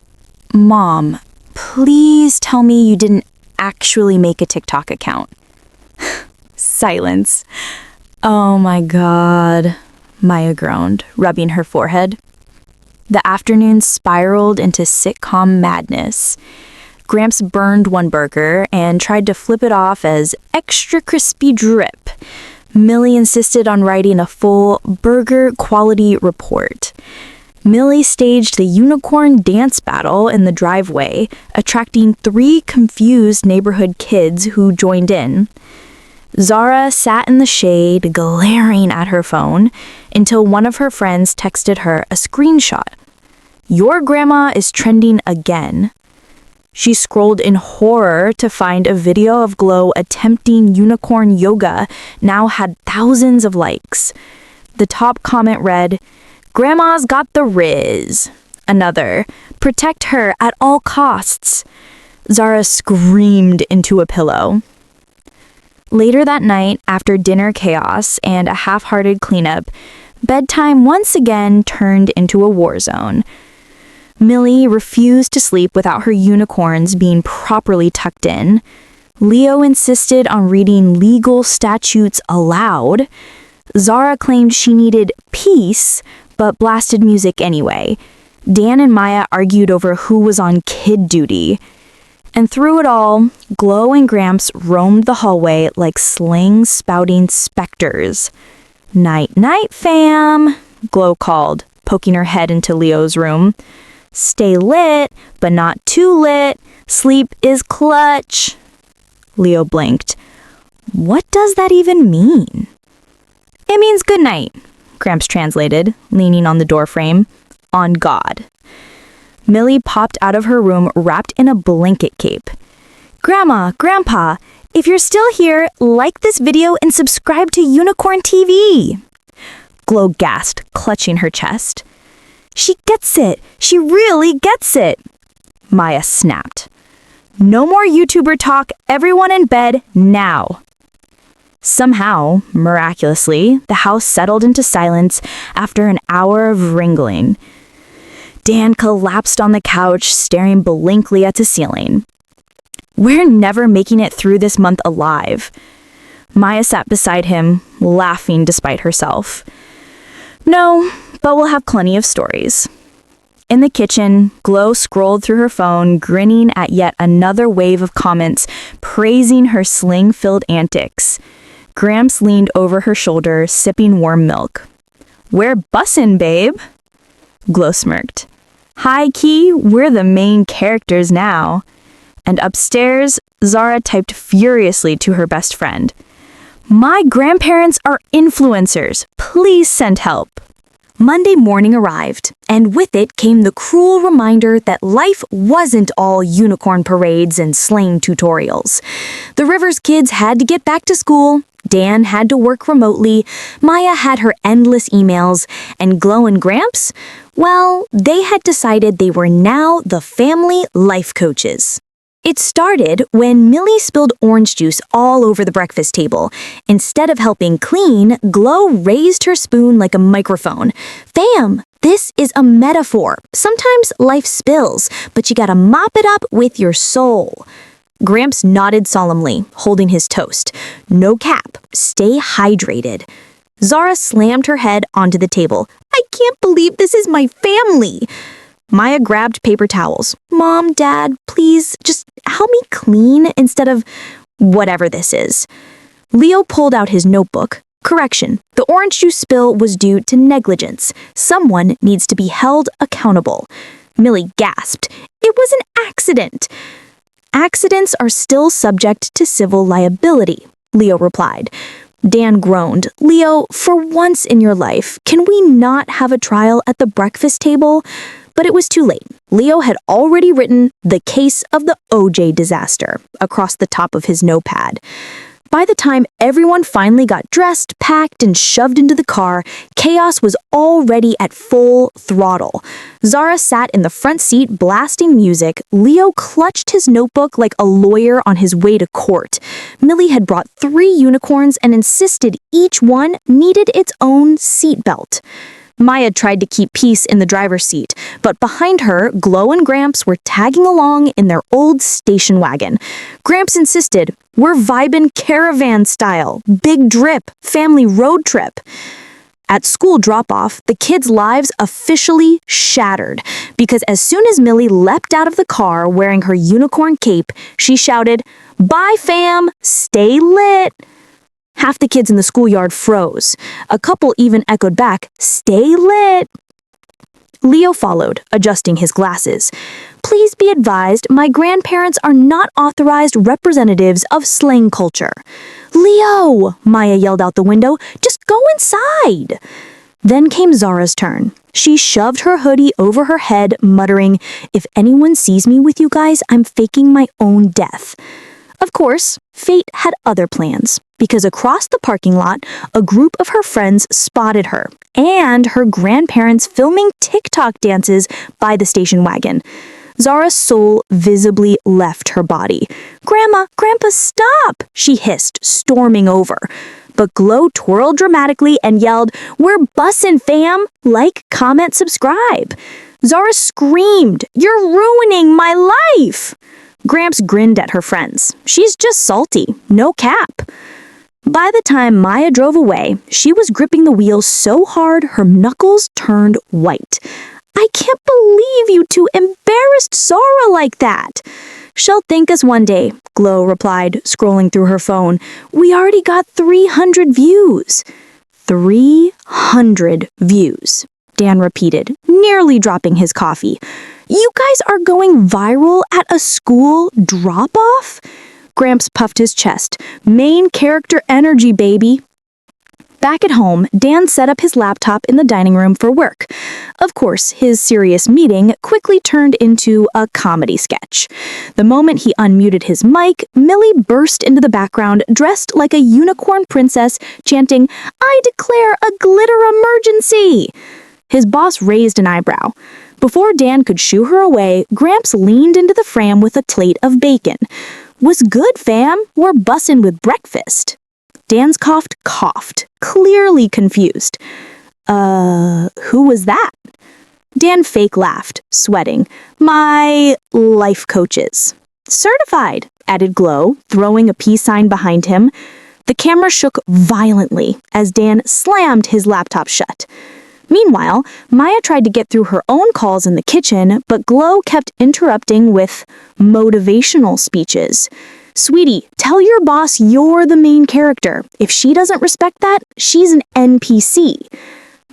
Mom, please tell me you didn't actually make a TikTok account. Silence. "Oh my God," Maya groaned, rubbing her forehead. The afternoon spiraled into sitcom madness. Gramps burned one burger and tried to flip it off as extra crispy drip. Millie insisted on writing a full burger quality report. Millie staged the unicorn dance battle in the driveway, attracting 3 confused neighborhood kids who joined in. Zara sat in the shade, glaring at her phone, until one of her friends texted her a screenshot. "Your grandma is trending again." She scrolled in horror to find a video of Glow attempting unicorn yoga now had thousands of likes. The top comment read, "Grandma's got the riz." Another, "Protect her at all costs." Zara screamed into a pillow. Later that night, after dinner chaos and a half-hearted cleanup, bedtime once again turned into a war zone. Millie refused to sleep without her unicorns being properly tucked in. Leo insisted on reading legal statutes aloud. Zara claimed she needed peace, but blasted music anyway. Dan and Maya argued over who was on kid duty. And through it all, Glow and Gramps roamed the hallway like slang-spouting specters. "Night-night, fam," Glow called, poking her head into Leo's room. "Stay lit, but not too lit. Sleep is clutch." Leo blinked. "What does that even mean?" "It means good night," Gramps translated, leaning on the doorframe. "On God." Millie popped out of her room wrapped in a blanket cape. "Grandma, Grandpa, if you're still here, like this video and subscribe to Unicorn TV." Glow gasped, clutching her chest. "She gets it. She really gets it." Maya snapped. "No more YouTuber talk. Everyone in bed now." Somehow, miraculously, the house settled into silence after an hour of wrangling. Dan collapsed on the couch, staring blankly at the ceiling. "We're never making it through this month alive." Maya sat beside him, laughing despite herself. "No, but we'll have plenty of stories." In the kitchen, Glow scrolled through her phone, grinning at yet another wave of comments praising her sling-filled antics. Gramps leaned over her shoulder, sipping warm milk. "We're bussin', babe." Glow smirked. "High key, we're the main characters now." And upstairs, Zara typed furiously to her best friend. "My grandparents are influencers. Please send help." Monday morning arrived, and with it came the cruel reminder that life wasn't all unicorn parades and slang tutorials. The Rivers kids had to get back to school, Dan had to work remotely, Maya had her endless emails, and Glow and Gramps, well, they had decided they were now the family life coaches. It started when Millie spilled orange juice all over the breakfast table. Instead of helping clean, Glow raised her spoon like a microphone. "Fam, this is a metaphor. Sometimes life spills, but you gotta mop it up with your soul." Gramps nodded solemnly, holding his toast. "No cap. Stay hydrated." Zara slammed her head onto the table. "I can't believe this is my family." Maya grabbed paper towels. "Mom, Dad, please, just help me clean instead of whatever this is." Leo pulled out his notebook. Correction, the orange juice spill was due to negligence. Someone needs to be held accountable. Millie gasped. "It was an accident." "Accidents are still subject to civil liability," Leo replied. Dan groaned. "Leo, for once in your life, can we not have a trial at the breakfast table?" But it was too late. Leo had already written "The Case of the OJ Disaster" across the top of his notepad. By the time everyone finally got dressed, packed, and shoved into the car, chaos was already at full throttle. Zara sat in the front seat blasting music. Leo clutched his notebook like a lawyer on his way to court. Millie had brought 3 unicorns and insisted each one needed its own seatbelt. Maya tried to keep peace in the driver's seat, but behind her, Glow and Gramps were tagging along in their old station wagon. Gramps insisted, "We're vibin' caravan style, big drip, family road trip." At school drop-off, the kids' lives officially shattered, because as soon as Millie leapt out of the car wearing her unicorn cape, she shouted, "Bye, fam! Stay lit!" Half the kids in the schoolyard froze. A couple even echoed back, "Stay lit!" Leo followed, adjusting his glasses. "Please be advised, my grandparents are not authorized representatives of slang culture." "Leo!" Maya yelled out the window. "Just go inside!" Then came Zara's turn. She shoved her hoodie over her head, muttering, "If anyone sees me with you guys, I'm faking my own death." Of course, fate had other plans, because across the parking lot, a group of her friends spotted her, and her grandparents filming TikTok dances by the station wagon. Zara's soul visibly left her body. "Grandma, Grandpa, stop!" she hissed, storming over. But Glow twirled dramatically and yelled, "We're bussin', fam! Like, comment, subscribe!" Zara screamed, "You're ruining my life!" Gramps grinned at her friends. "She's just salty, no cap." By the time Maya drove away, she was gripping the wheel so hard her knuckles turned white. "I can't believe you two embarrassed Zara like that." "She'll thank us one day," Glow replied, scrolling through her phone. "We already got 300 views." 300 views, Dan repeated, nearly dropping his coffee. "You guys are going viral at a school drop-off?" Gramps puffed his chest. "Main character energy, baby." Back at home, Dan set up his laptop in the dining room for work. Of course, his serious meeting quickly turned into a comedy sketch. The moment he unmuted his mic, Millie burst into the background dressed like a unicorn princess, chanting, "I declare a glitter emergency!" His boss raised an eyebrow. Before Dan could shoo her away, Gramps leaned into the frame with a plate of bacon. "Was good, fam. We're bussin' with breakfast." Dan's coughed, clearly confused. Who was that?" Dan fake laughed, sweating. "My life coaches." "Certified," added Glow, throwing a peace sign behind him. The camera shook violently as Dan slammed his laptop shut. Meanwhile, Maya tried to get through her own calls in the kitchen, but Glow kept interrupting with motivational speeches. Sweetie, tell your boss you're the main character. If she doesn't respect that, she's an NPC.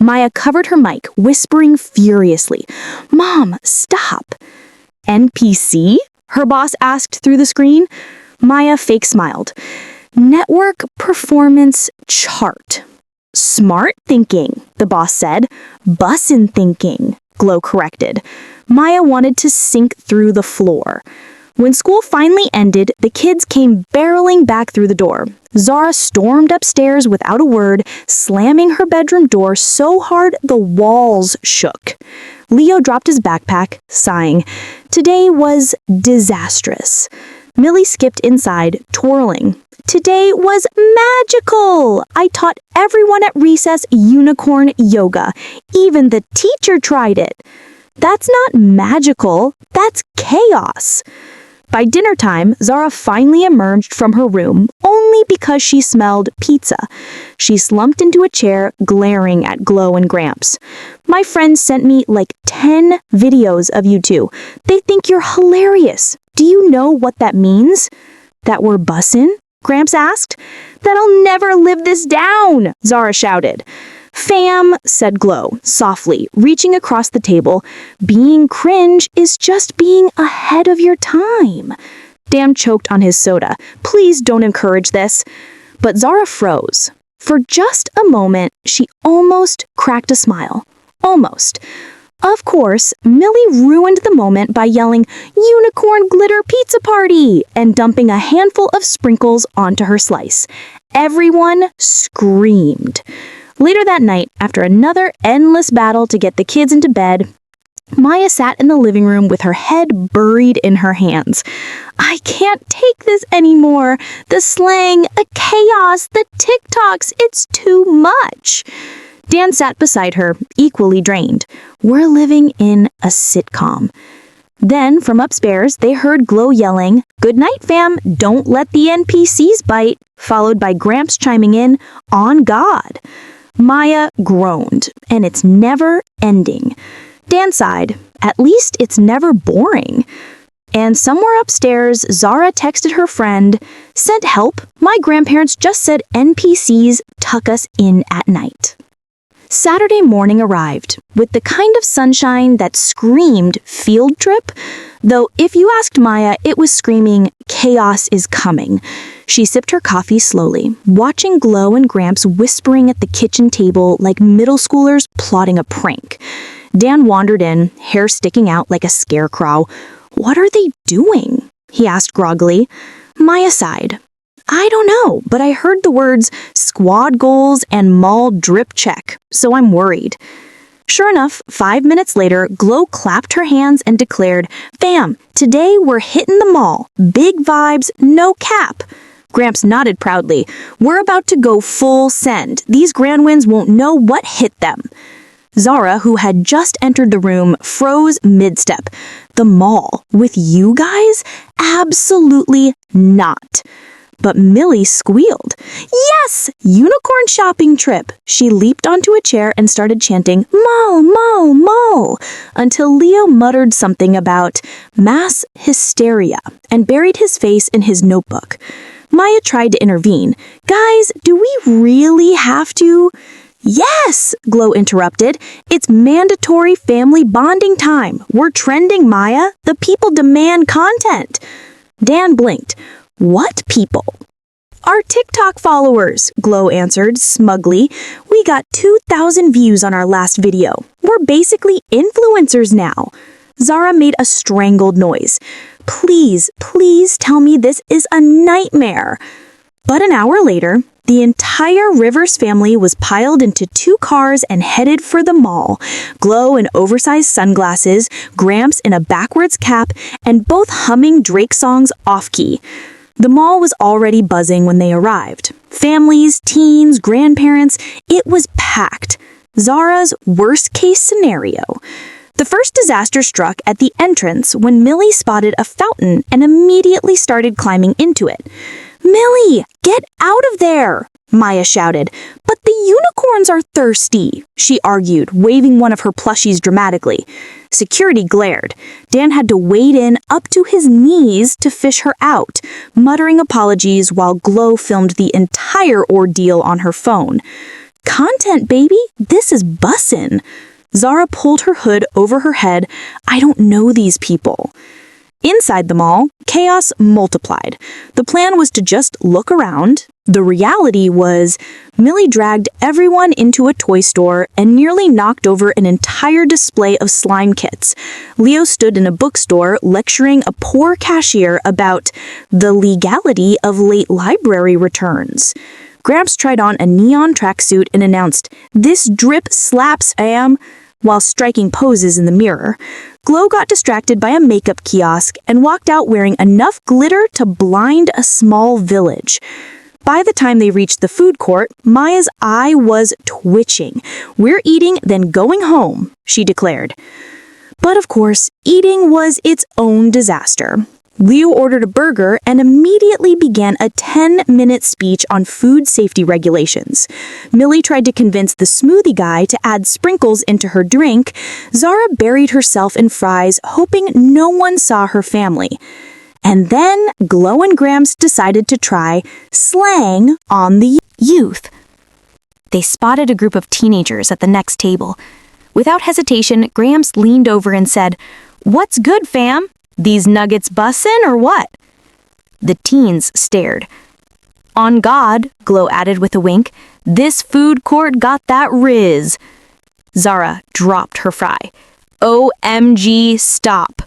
Maya covered her mic, whispering furiously, Mom, stop. NPC? Her boss asked through the screen. Maya fake smiled. Network performance chart. Smart thinking, the boss said. Bussin thinking, Glow corrected. Maya wanted to sink through the floor. When school finally ended, the kids came barreling back through the door. Zara stormed upstairs without a word, slamming her bedroom door so hard the walls shook. Leo dropped his backpack, sighing. Today was disastrous. Millie skipped inside, twirling. Today was magical! I taught everyone at recess unicorn yoga. Even the teacher tried it. That's not magical, that's chaos. By dinner time, Zara finally emerged from her room, only because she smelled pizza. She slumped into a chair, glaring at Glow and Gramps. My friends sent me like 10 videos of you two. They think you're hilarious. Do you know what that means? That we're bussin'? Gramps asked. That I'll never live this down, Zara shouted. Fam, said Glow, softly, reaching across the table. Being cringe is just being ahead of your time. Dan choked on his soda. Please don't encourage this. But Zara froze. For just a moment, she almost cracked a smile. Almost. Of course, Millie ruined the moment by yelling, Unicorn glitter pizza party, and dumping a handful of sprinkles onto her slice. Everyone screamed. Later that night, after another endless battle to get the kids into bed, Maya sat in the living room with her head buried in her hands. I can't take this anymore. The slang, the chaos, the TikToks, it's too much. Dan sat beside her, equally drained. We're living in a sitcom. Then, from upstairs, they heard Glow yelling, Good night, fam, don't let the NPCs bite, followed by Gramps chiming in, On God. Maya groaned, and it's never ending. Dan sighed, at least it's never boring. And somewhere upstairs, Zara texted her friend, Sent help, my grandparents just said NPCs tuck us in at night. Saturday morning arrived, with the kind of sunshine that screamed field trip, though if you asked Maya, it was screaming, chaos is coming. She sipped her coffee slowly, watching Glow and Gramps whispering at the kitchen table like middle schoolers plotting a prank. Dan wandered in, hair sticking out like a scarecrow. What are they doing? He asked groggily. Maya sighed. I don't know, but I heard the words squad goals and mall drip check, so I'm worried. Sure enough, 5 minutes later, Glow clapped her hands and declared, Fam, today we're hitting the mall. Big vibes, no cap. Gramps nodded proudly. We're about to go full send. These grand wins won't know what hit them. Zara, who had just entered the room, froze mid-step. The mall? With you guys? Absolutely not. But Millie squealed. Yes! Unicorn shopping trip! She leaped onto a chair and started chanting, Mall, mall, mall, until Leo muttered something about mass hysteria and buried his face in his notebook. Maya tried to intervene. Guys, do we really have to? Yes, Glow interrupted. It's mandatory family bonding time. We're trending, Maya. The people demand content. Dan blinked. What people? Our TikTok followers, Glow answered smugly. We got 2,000 views on our last video. We're basically influencers now. Zara made a strangled noise. Please, please tell me this is a nightmare. But an hour later, the entire Rivers family was piled into 2 cars and headed for the mall. Glow in oversized sunglasses, Gramps in a backwards cap, and both humming Drake songs off-key. The mall was already buzzing when they arrived. Families, teens, grandparents, it was packed. Zara's worst-case scenario. The first disaster struck at the entrance when Millie spotted a fountain and immediately started climbing into it. Millie, get out of there! Maya shouted. But the unicorns are thirsty, she argued, waving one of her plushies dramatically. Security glared. Dan had to wade in up to his knees to fish her out, muttering apologies while Glow filmed the entire ordeal on her phone. Content, baby, this is bussin'. Zara pulled her hood over her head. I don't know these people. Inside the mall, chaos multiplied. The plan was to just look around. The reality was, Millie dragged everyone into a toy store and nearly knocked over an entire display of slime kits. Leo stood in a bookstore lecturing a poor cashier about the legality of late library returns. Gramps tried on a neon tracksuit and announced, "This drip slaps, am," while striking poses in the mirror. Glow got distracted by a makeup kiosk and walked out wearing enough glitter to blind a small village. By the time they reached the food court, Maya's eye was twitching. "We're eating, then going home," she declared. But of course, eating was its own disaster. Leo ordered a burger and immediately began a 10-minute speech on food safety regulations. Millie tried to convince the smoothie guy to add sprinkles into her drink. Zara buried herself in fries, hoping no one saw her family. And then Glow and Gramps decided to try Slang on the youth. They spotted a group of teenagers at the next table. Without hesitation, Gramps leaned over and said, "What's good, fam? These nuggets bussin' or what?" The teens stared. "On God," Glow added with a wink, "this food court got that riz." Zara dropped her fry. "OMG, stop."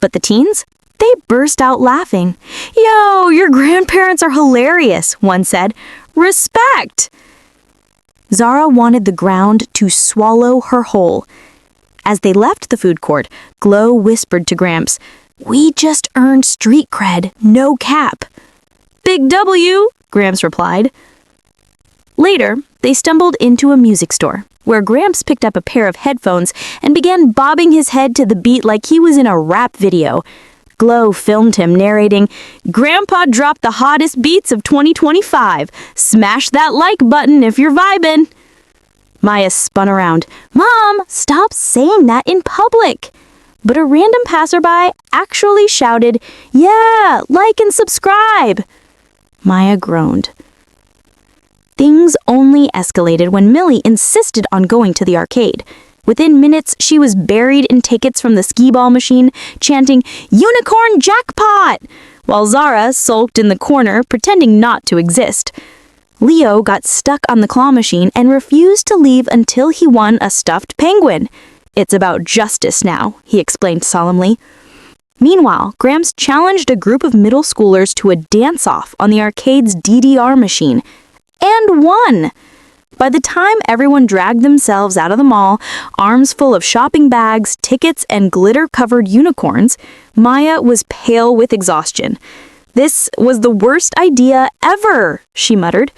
But the teens? They burst out laughing. "Yo, your grandparents are hilarious," one said. "Respect." Zara wanted the ground to swallow her whole. As they left the food court, Glow whispered to Gramps, "We just earned street cred, no cap." "Big W," Gramps replied. Later, they stumbled into a music store, where Gramps picked up a pair of headphones and began bobbing his head to the beat like he was in a rap video. Glow filmed him narrating, "Grandpa dropped the hottest beats of 2025. Smash that like button if you're vibin'." Maya spun around. "Mom, stop saying that in public." But a random passerby actually shouted, "Yeah, like and subscribe." Maya groaned. Things only escalated when Millie insisted on going to the arcade. Within minutes, she was buried in tickets from the skee-ball machine, chanting, "Unicorn jackpot!" while Zara sulked in the corner, pretending not to exist. Leo got stuck on the claw machine and refused to leave until he won a stuffed penguin. "It's about justice now," he explained solemnly. Meanwhile, Gramps challenged a group of middle schoolers to a dance-off on the arcade's DDR machine, and won. By the time everyone dragged themselves out of the mall, arms full of shopping bags, tickets, and glitter-covered unicorns, Maya was pale with exhaustion. "This was the worst idea ever," she muttered.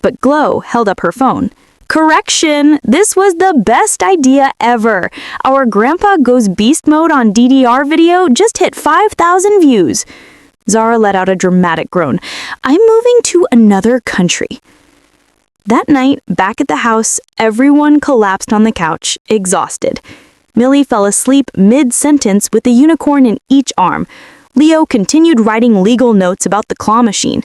But Glow held up her phone. "Correction, this was the best idea ever. Our Grandpa Goes Beast Mode on DDR video just hit 5,000 views." Zara let out a dramatic groan. "I'm moving to another country." That night, back at the house, everyone collapsed on the couch, exhausted. Millie fell asleep mid-sentence with a unicorn in each arm. Leo continued writing legal notes about the claw machine.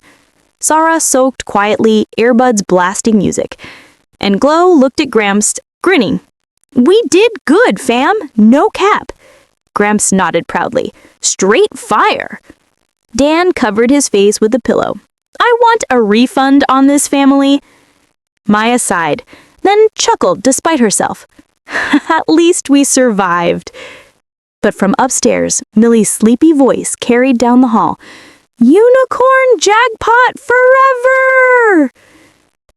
Zara soaked quietly, earbuds blasting music. And Glow looked at Gramps, grinning. "We did good, fam. No cap." Gramps nodded proudly. "Straight fire." Dan covered his face with a pillow. "I want a refund on this, family." Maya sighed, then chuckled despite herself. "At least we survived." But from upstairs, Millie's sleepy voice carried down the hall. "Unicorn jackpot forever!"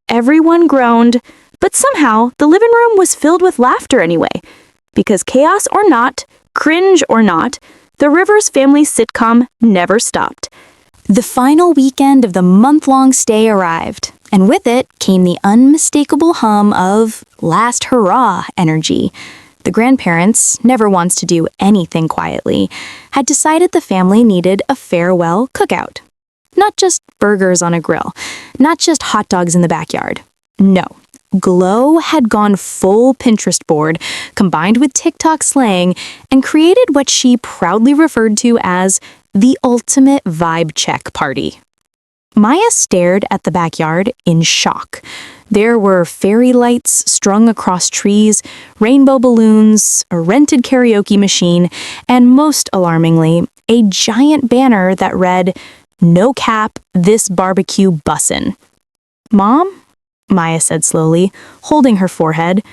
Everyone groaned, but somehow the living room was filled with laughter anyway. Because chaos or not, cringe or not, the Rivers family sitcom never stopped. The final weekend of the month-long stay arrived, and with it came the unmistakable hum of last hurrah energy. The grandparents, never once to do anything quietly, had decided the family needed a farewell cookout. Not just burgers on a grill, not just hot dogs in the backyard. No. Glow had gone full Pinterest board, combined with TikTok slang, and created what she proudly referred to as the ultimate vibe check party. Maya stared at the backyard in shock. There were fairy lights strung across trees, rainbow balloons, a rented karaoke machine, and most alarmingly, a giant banner that read, "No cap, this barbecue bussin'." "Mom?" Maya said slowly, holding her forehead.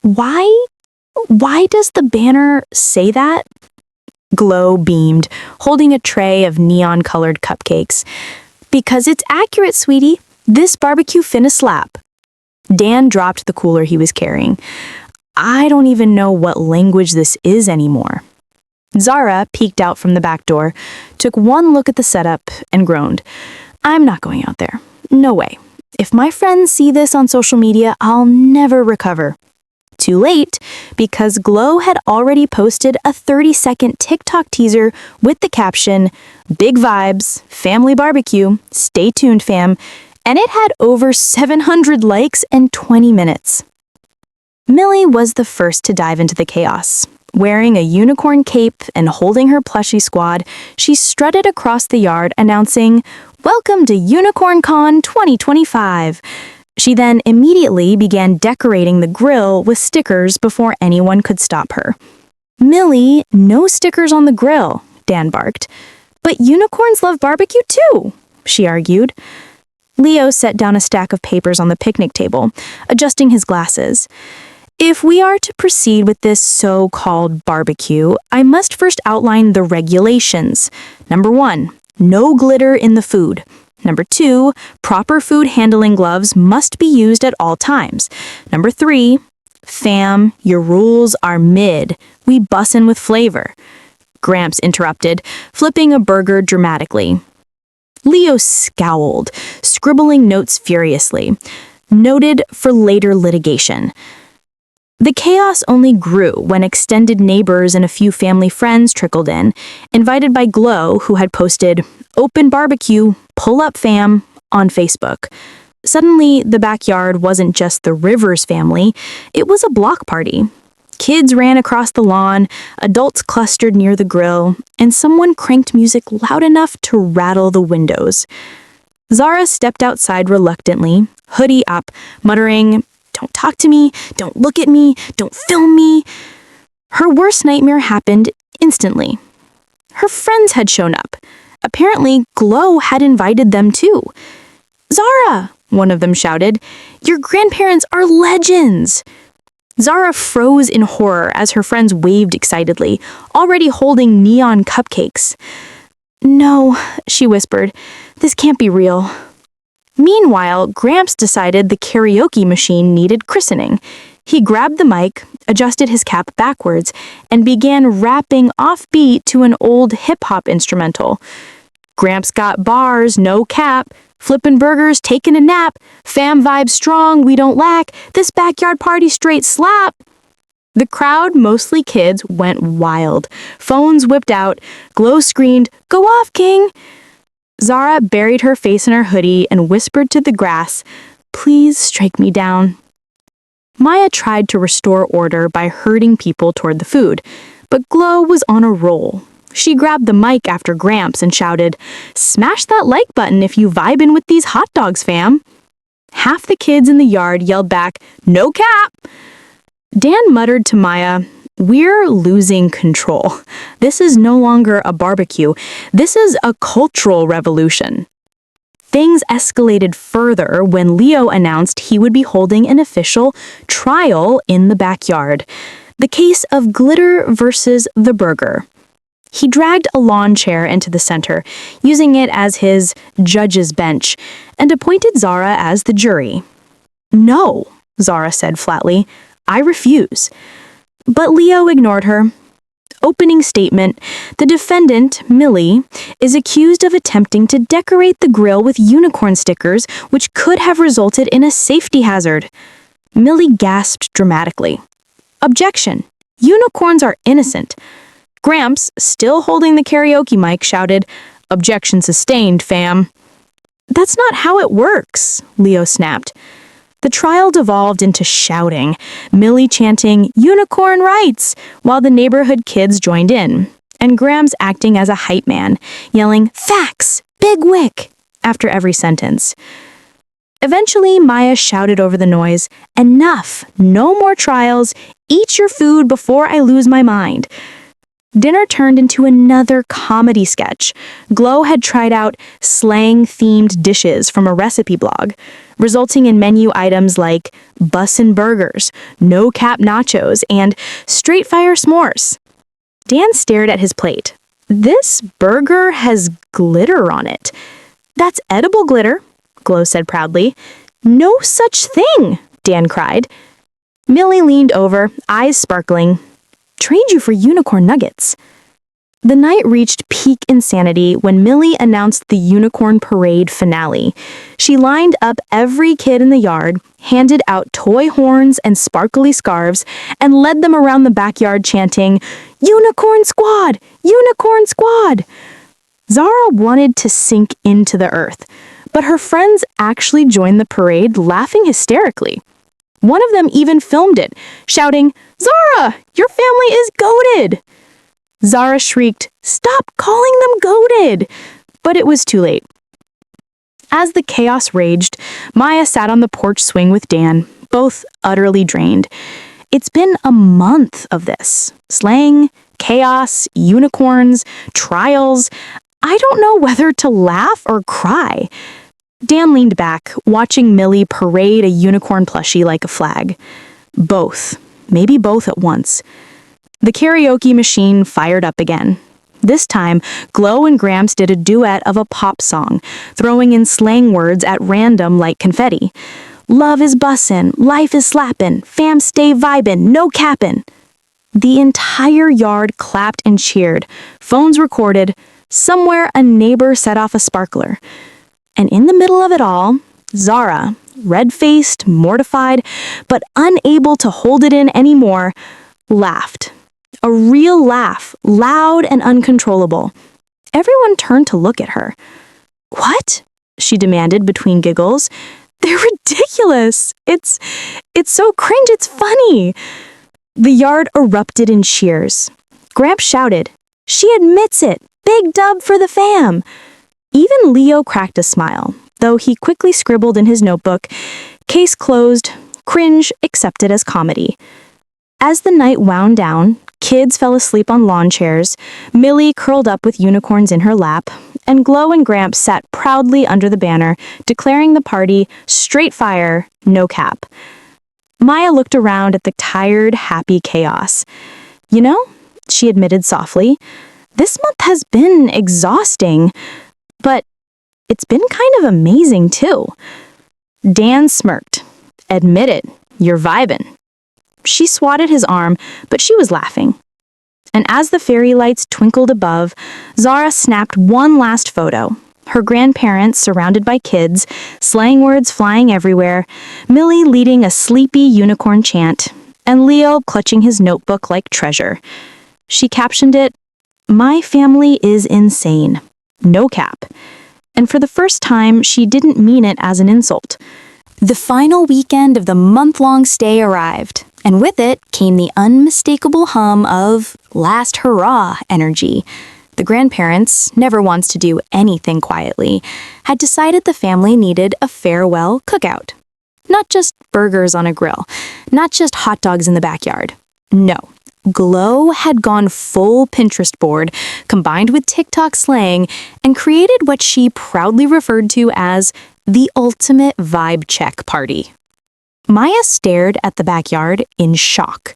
Why does the banner say that?" Glow beamed, holding a tray of neon-colored cupcakes. "Because it's accurate, sweetie. This barbecue finna slap." Dan dropped the cooler he was carrying. "I don't even know what language this is anymore." Zara peeked out from the back door, took one look at the setup, and groaned. "I'm not going out there. No way. If my friends see this on social media, I'll never recover." Too late, because Glow had already posted a 30-second TikTok teaser with the caption, "Big vibes, family barbecue, stay tuned fam," and it had over 700 likes in 20 minutes. Millie was the first to dive into the chaos. Wearing a unicorn cape and holding her plushie squad, she strutted across the yard announcing, "Welcome to UnicornCon 2025. She then immediately began decorating the grill with stickers before anyone could stop her. "Millie, no stickers on the grill," Dan barked. "But unicorns love barbecue too," she argued. Leo set down a stack of papers on the picnic table, adjusting his glasses. "If we are to proceed with this so-called barbecue, I must first outline the regulations. Number 1, no glitter in the food. Number 2, proper food handling gloves must be used at all times. Number 3, fam, your rules are mid. We bussin' with flavor." Gramps interrupted, flipping a burger dramatically. Leo scowled, scribbling notes furiously. "Noted for later litigation." The chaos only grew when extended neighbors and a few family friends trickled in, invited by Glow, who had posted, "Open barbecue, pull up fam," on Facebook. Suddenly, the backyard wasn't just the Rivers family, it was a block party. Kids ran across the lawn, adults clustered near the grill, and someone cranked music loud enough to rattle the windows. Zara stepped outside reluctantly, hoodie up, muttering, "Don't talk to me, don't look at me, don't film me." Her worst nightmare happened instantly. Her friends had shown up. Apparently, Glow had invited them too. "Zara," one of them shouted, "your grandparents are legends." Zara froze in horror as her friends waved excitedly, already holding neon cupcakes. "No," she whispered, "this can't be real." Meanwhile, Gramps decided the karaoke machine needed christening. He grabbed the mic, adjusted his cap backwards, and began rapping offbeat to an old hip-hop instrumental. "Gramps got bars, no cap. Flippin' burgers, taking a nap. Fam vibe strong, we don't lack. This backyard party straight slap." The crowd, mostly kids, went wild. Phones whipped out. Glow screamed, "Go off, King!" Zara buried her face in her hoodie and whispered to the grass, "Please strike me down." Maya tried to restore order by herding people toward the food, but Glow was on a roll. She grabbed the mic after Gramps and shouted, "Smash that like button if you vibin' with these hot dogs, fam." Half the kids in the yard yelled back, "No cap!" Dan muttered to Maya, "We're losing control. This is no longer a barbecue. This is a cultural revolution." Things escalated further when Leo announced he would be holding an official trial in the backyard. The case of glitter versus the burger. He dragged a lawn chair into the center, using it as his judge's bench, and appointed Zara as the jury. "No," Zara said flatly, "I refuse." But Leo ignored her. Opening statement, the defendant, Millie, is accused of attempting to decorate the grill with unicorn stickers, which could have resulted in a safety hazard. Millie gasped dramatically. "Objection! Unicorns are innocent." Gramps, still holding the karaoke mic, shouted, "Objection sustained, fam." "That's not how it works," Leo snapped. The trial devolved into shouting, Millie chanting, "Unicorn rights," while the neighborhood kids joined in, and Grams acting as a hype man, yelling, "Facts! Big wick!" after every sentence. Eventually, Maya shouted over the noise, "Enough! No more trials! Eat your food before I lose my mind!" Dinner turned into another comedy sketch. Glow had tried out slang-themed dishes from a recipe blog, resulting in menu items like bussin burgers, no-cap nachos, and straight-fire s'mores. Dan stared at his plate. "This burger has glitter on it." "That's edible glitter," Glow said proudly. "No such thing," Dan cried. Millie leaned over, eyes sparkling. "Trained you for unicorn nuggets." The night reached peak insanity when Millie announced the Unicorn Parade finale. She lined up every kid in the yard, handed out toy horns and sparkly scarves, and led them around the backyard chanting, "Unicorn Squad! Unicorn Squad!" Zara wanted to sink into the earth, but her friends actually joined the parade, laughing hysterically. One of them even filmed it, shouting, "Zara, your family is goated!" Zara shrieked, "Stop calling them goated!" But it was too late. As the chaos raged, Maya sat on the porch swing with Dan, both utterly drained. It's been a month of this. Slang, chaos, unicorns, trials. I don't know whether to laugh or cry. Dan leaned back, watching Millie parade a unicorn plushie like a flag. Both. Maybe both at once. The karaoke machine fired up again. This time, Glow and Gramps did a duet of a pop song, throwing in slang words at random like confetti. "Love is bussin', life is slappin', fam stay vibin', no cappin'." The entire yard clapped and cheered. Phones recorded. Somewhere a neighbor set off a sparkler. And in the middle of it all, Zara, red-faced, mortified, but unable to hold it in anymore, laughed. A real laugh, loud and uncontrollable. Everyone turned to look at her. "What?" she demanded between giggles. "They're ridiculous. It's so cringe, it's funny." The yard erupted in cheers. Gramps shouted, "She admits it. Big dub for the fam." Even Leo cracked a smile, though he quickly scribbled in his notebook, "Case closed, cringe accepted as comedy." As the night wound down, kids fell asleep on lawn chairs, Millie curled up with unicorns in her lap, and Glow and Gramps sat proudly under the banner, declaring the party straight fire, no cap. Maya looked around at the tired, happy chaos. "You know," she admitted softly, "this month has been exhausting, but it's been kind of amazing too." Dan smirked. "Admit it, you're vibin'." She swatted his arm, but she was laughing. And as the fairy lights twinkled above, Zara snapped one last photo. Her grandparents surrounded by kids, slang words flying everywhere, Millie leading a sleepy unicorn chant, and Leo clutching his notebook like treasure. She captioned it, "My family is insane. No cap." And for the first time, she didn't mean it as an insult. The final weekend of the month-long stay arrived, and with it came the unmistakable hum of last hurrah energy. The grandparents, never once to do anything quietly, had decided the family needed a farewell cookout. Not just burgers on a grill, not just hot dogs in the backyard. No. Glow had gone full Pinterest board, combined with TikTok slang, and created what she proudly referred to as the ultimate vibe check party. Maya stared at the backyard in shock.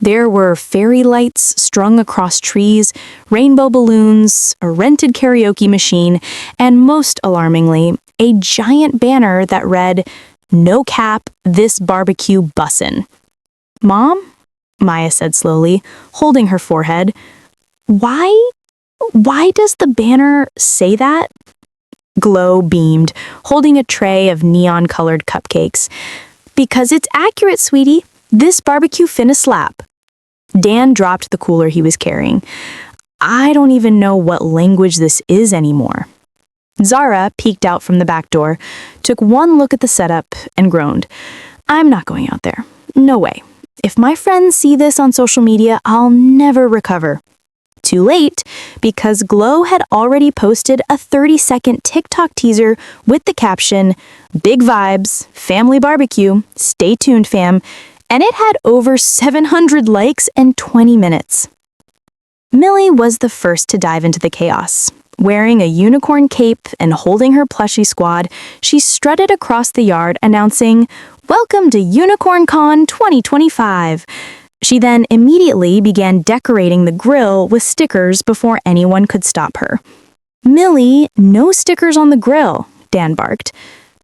There were fairy lights strung across trees, rainbow balloons, a rented karaoke machine, and most alarmingly, a giant banner that read, "No cap, this barbecue bussin'." "Mom?" Maya said slowly, holding her forehead. Why does the banner say that?" Glow beamed, holding a tray of neon-colored cupcakes. "Because it's accurate, sweetie. This barbecue finna slap." Dan dropped the cooler he was carrying. "I don't even know what language this is anymore." Zara peeked out from the back door, took one look at the setup, and groaned. I'm not going out there. No way. If my friends see this on social media, I'll never recover. Too late, because Glow had already posted a 30-second TikTok teaser with the caption, "Big vibes, family barbecue, stay tuned fam," and it had over 700 likes in 20 minutes. Millie was the first to dive into the chaos. Wearing a unicorn cape and holding her plushie squad, she strutted across the yard announcing, "Welcome to Unicorn Con 2025. She then immediately began decorating the grill with stickers before anyone could stop her. "Millie, no stickers on the grill," Dan barked.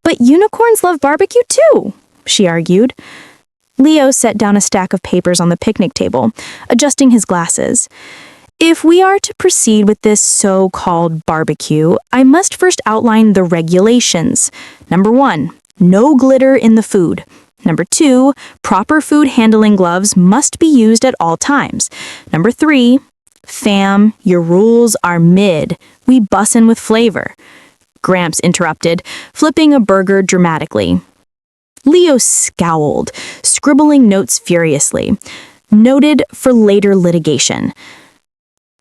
"But unicorns love barbecue too," she argued. Leo set down a stack of papers on the picnic table, adjusting his glasses. "If we are to proceed with this so-called barbecue, I must first outline the regulations. Number 1, no glitter in the food. Number 2, proper food handling gloves must be used at all times. Number 3, fam, your rules are mid. We bussin' with flavor." Gramps interrupted, flipping a burger dramatically. Leo scowled, scribbling notes furiously. Noted for later litigation.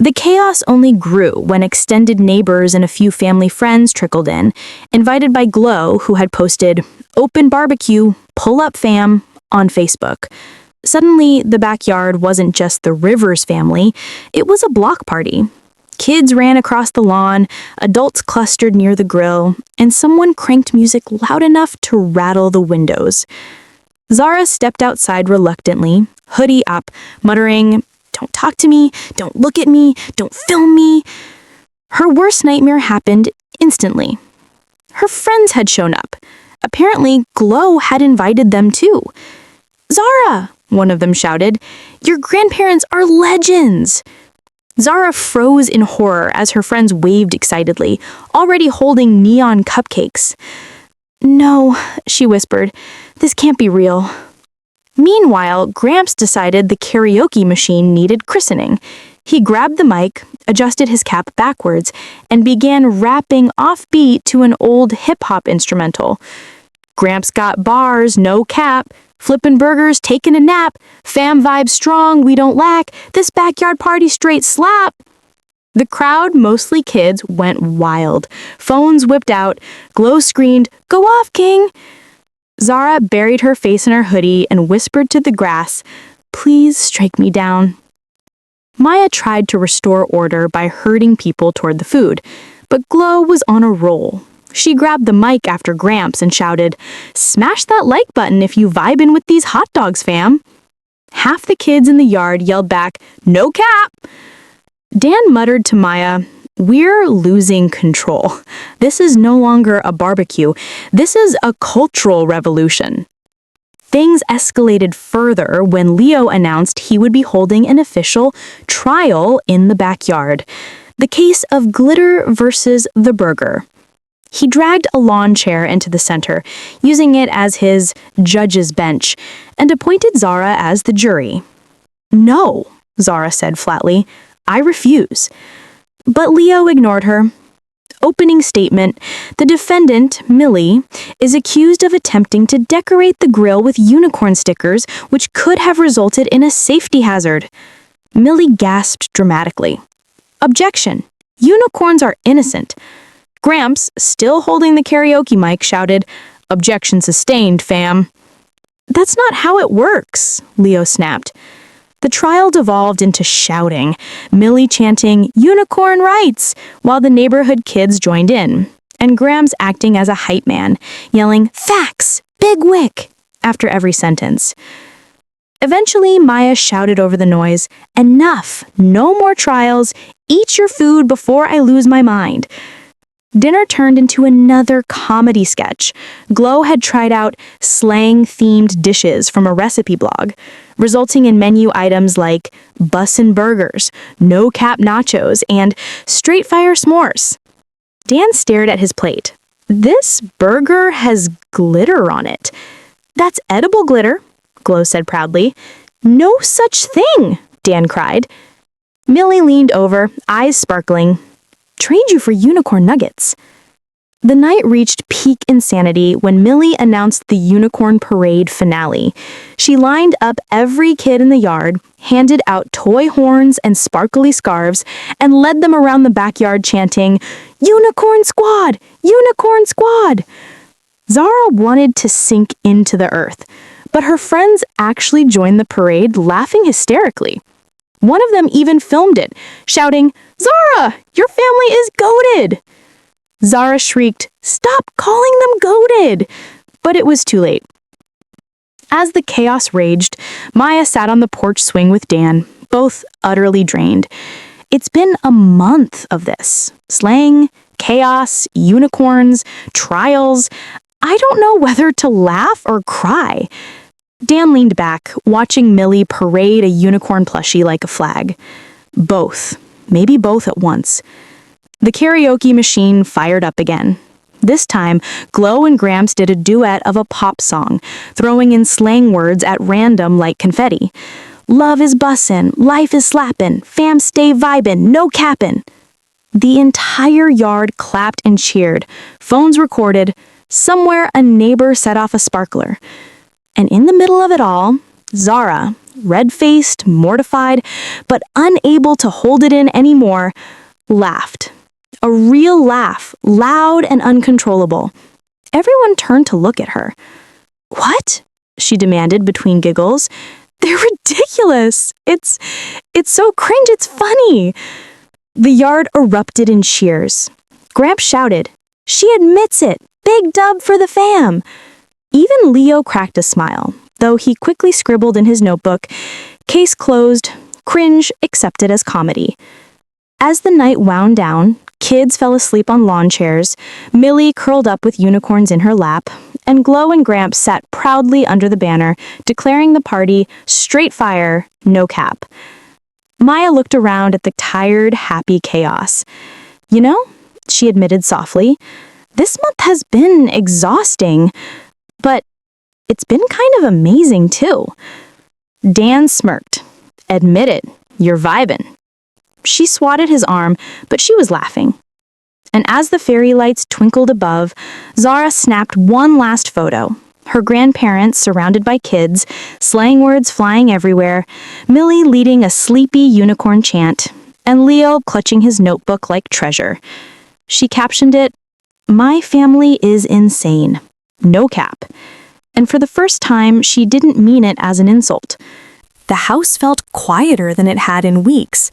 The chaos only grew when extended neighbors and a few family friends trickled in, invited by Glow, who had posted, "Open barbecue, pull up fam," on Facebook. Suddenly, the backyard wasn't just the Rivers family, it was a block party. Kids ran across the lawn, adults clustered near the grill, and someone cranked music loud enough to rattle the windows. Zara stepped outside reluctantly, hoodie up, muttering, "Don't talk to me, don't look at me, don't film me." Her worst nightmare happened instantly. Her friends had shown up. Apparently, Glow had invited them too. "Zara," one of them shouted, "your grandparents are legends." Zara froze in horror as her friends waved excitedly, already holding neon cupcakes. "No," she whispered, "this can't be real." Meanwhile, Gramps decided the karaoke machine needed christening. He grabbed the mic, adjusted his cap backwards, and began rapping offbeat to an old hip-hop instrumental. "Gramps got bars, no cap. Flippin' burgers, taking a nap. Fam vibe strong, we don't lack. This backyard party straight slap." The crowd, mostly kids, went wild. Phones whipped out. Glow screamed, "Go off, King!" Zara buried her face in her hoodie and whispered to the grass, "Please strike me down." Maya tried to restore order by herding people toward the food, but Glow was on a roll. She grabbed the mic after Gramps and shouted, "Smash that like button if you vibin' with these hot dogs, fam." Half the kids in the yard yelled back, "No cap!" Dan muttered to Maya, "We're losing control. This is no longer a barbecue. This is a cultural revolution." Things escalated further when Leo announced he would be holding an official trial in the backyard. The case of glitter versus the burger. He dragged a lawn chair into the center, using it as his judge's bench, and appointed Zara as the jury. "No," Zara said flatly, "I refuse." But Leo ignored her. Opening statement, the defendant, Millie, is accused of attempting to decorate the grill with unicorn stickers, which could have resulted in a safety hazard. Millie gasped dramatically. "Objection. Unicorns are innocent." Gramps, still holding the karaoke mic, shouted, "Objection sustained, fam." "That's not how it works," Leo snapped. The trial devolved into shouting, Millie chanting, "Unicorn rights," while the neighborhood kids joined in, and Gramps acting as a hype man, yelling, "Facts! Big wick!" after every sentence. Eventually, Maya shouted over the noise, "Enough! No more trials! Eat your food before I lose my mind." Dinner turned into another comedy sketch. Glow had tried out slang-themed dishes from a recipe blog, resulting in menu items like bussin' burgers, no-cap nachos, and straight-fire s'mores. Dan stared at his plate. "This burger has glitter on it." "That's edible glitter," Glow said proudly. "No such thing," Dan cried. Millie leaned over, eyes sparkling. "Trade you for unicorn nuggets." The night reached peak insanity when Millie announced the Unicorn Parade finale. She lined up every kid in the yard, handed out toy horns and sparkly scarves, and led them around the backyard chanting, "Unicorn Squad! Unicorn Squad!" Zara wanted to sink into the earth, but her friends actually joined the parade, laughing hysterically. One of them even filmed it, shouting, "Zara, your family is goated!" Zara shrieked, "Stop calling them goated!" But it was too late. As the chaos raged, Maya sat on the porch swing with Dan, both utterly drained. It's been a month of this. Slang, chaos, unicorns, trials. I don't know whether to laugh or cry. Dan leaned back, watching Millie parade a unicorn plushie like a flag. Both. Maybe both at once. The karaoke machine fired up again. This time, Glow and Gramps did a duet of a pop song, throwing in slang words at random like confetti. Love is bussin', life is slappin', fam stay vibin', no cappin'. The entire yard clapped and cheered. Phones recorded. Somewhere a neighbor set off a sparkler. And in the middle of it all, Zara, red-faced, mortified, but unable to hold it in anymore, laughed. A real laugh, loud and uncontrollable. Everyone turned to look at her. "What?" she demanded between giggles. "They're ridiculous. It's so cringe, it's funny." The yard erupted in cheers. Gramps shouted, "She admits it. Big dub for the fam." Even Leo cracked a smile, though he quickly scribbled in his notebook, "Case closed, cringe accepted as comedy." As the night wound down, kids fell asleep on lawn chairs, Millie curled up with unicorns in her lap, and Glow and Gramps sat proudly under the banner, declaring the party straight fire, no cap. Maya looked around at the tired, happy chaos. "You know," she admitted softly, "this month has been exhausting, but it's been kind of amazing too." Dan smirked. "Admit it, you're vibin'." She swatted his arm, but she was laughing. And as the fairy lights twinkled above, Zara snapped one last photo. Her grandparents surrounded by kids, slang words flying everywhere, Millie leading a sleepy unicorn chant, and Leo clutching his notebook like treasure. She captioned it, "My family is insane. No cap." And for the first time, she didn't mean it as an insult. The house felt quieter than it had in weeks.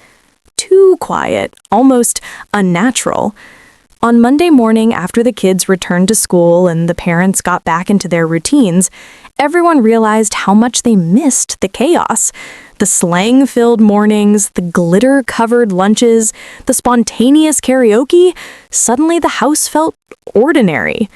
Too quiet, almost unnatural. On Monday morning, after the kids returned to school and the parents got back into their routines, everyone realized how much they missed the chaos. The slang-filled mornings, the glitter-covered lunches, the spontaneous karaoke. Suddenly the house felt ordinary.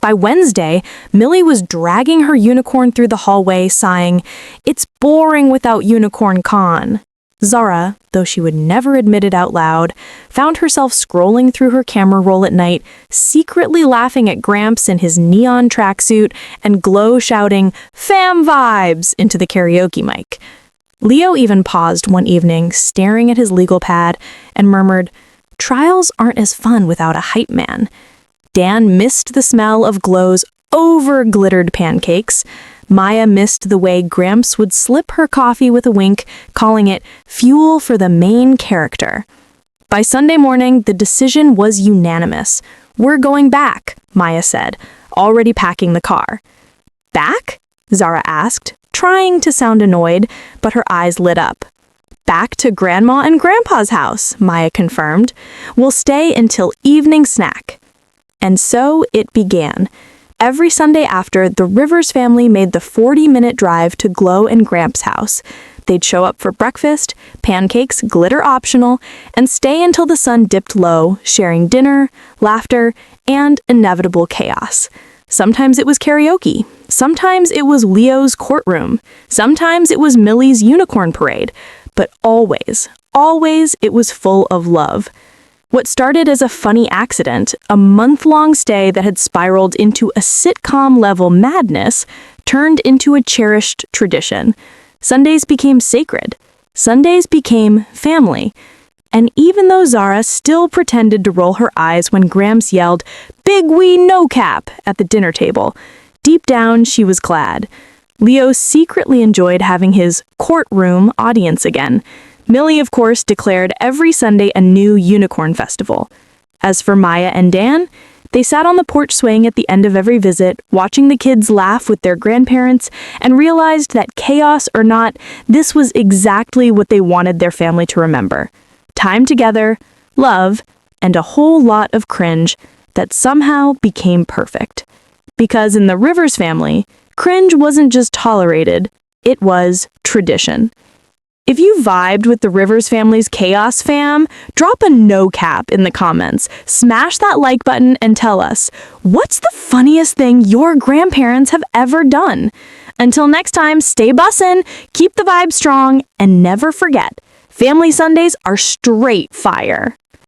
By Wednesday, Millie was dragging her unicorn through the hallway, sighing, "It's boring without Unicorn Con." Zara, though she would never admit it out loud, found herself scrolling through her camera roll at night, secretly laughing at Gramps in his neon tracksuit and Glow shouting, "Fam vibes!" into the karaoke mic. Leo even paused one evening, staring at his legal pad, and murmured, "Trials aren't as fun without a hype man." Dan missed the smell of Glow's over-glittered pancakes. Maya missed the way Gramps would slip her coffee with a wink, calling it fuel for the main character. By Sunday morning, the decision was unanimous. "We're going back," Maya said, already packing the car. "Back?" Zara asked, trying to sound annoyed, but her eyes lit up. "Back to Grandma and Grandpa's house," Maya confirmed. "We'll stay until evening snack." And so it began. Every Sunday after, the Rivers family made the 40-minute drive to Glow and Gramps' house. They'd show up for breakfast, pancakes, glitter optional, and stay until the sun dipped low, sharing dinner, laughter, and inevitable chaos. Sometimes it was karaoke. Sometimes it was Leo's courtroom. Sometimes it was Millie's unicorn parade. But always, always it was full of love. What started as a funny accident, a month-long stay that had spiraled into a sitcom-level madness, turned into a cherished tradition. Sundays became sacred. Sundays became family. And even though Zara still pretended to roll her eyes when Gramps yelled, "Big wee no cap," at the dinner table, deep down she was glad. Leo secretly enjoyed having his courtroom audience again. Millie, of course, declared every Sunday a new unicorn festival. As for Maya and Dan, they sat on the porch swing at the end of every visit, watching the kids laugh with their grandparents, and realized that chaos or not, this was exactly what they wanted their family to remember. Time together, love, and a whole lot of cringe that somehow became perfect. Because in the Rivers family, cringe wasn't just tolerated, it was tradition. If you vibed with the Rivers family's chaos fam, drop a no cap in the comments. Smash that like button and tell us, what's the funniest thing your grandparents have ever done? Until next time, stay bussin', keep the vibe strong, and never forget, Family Sundays are straight fire.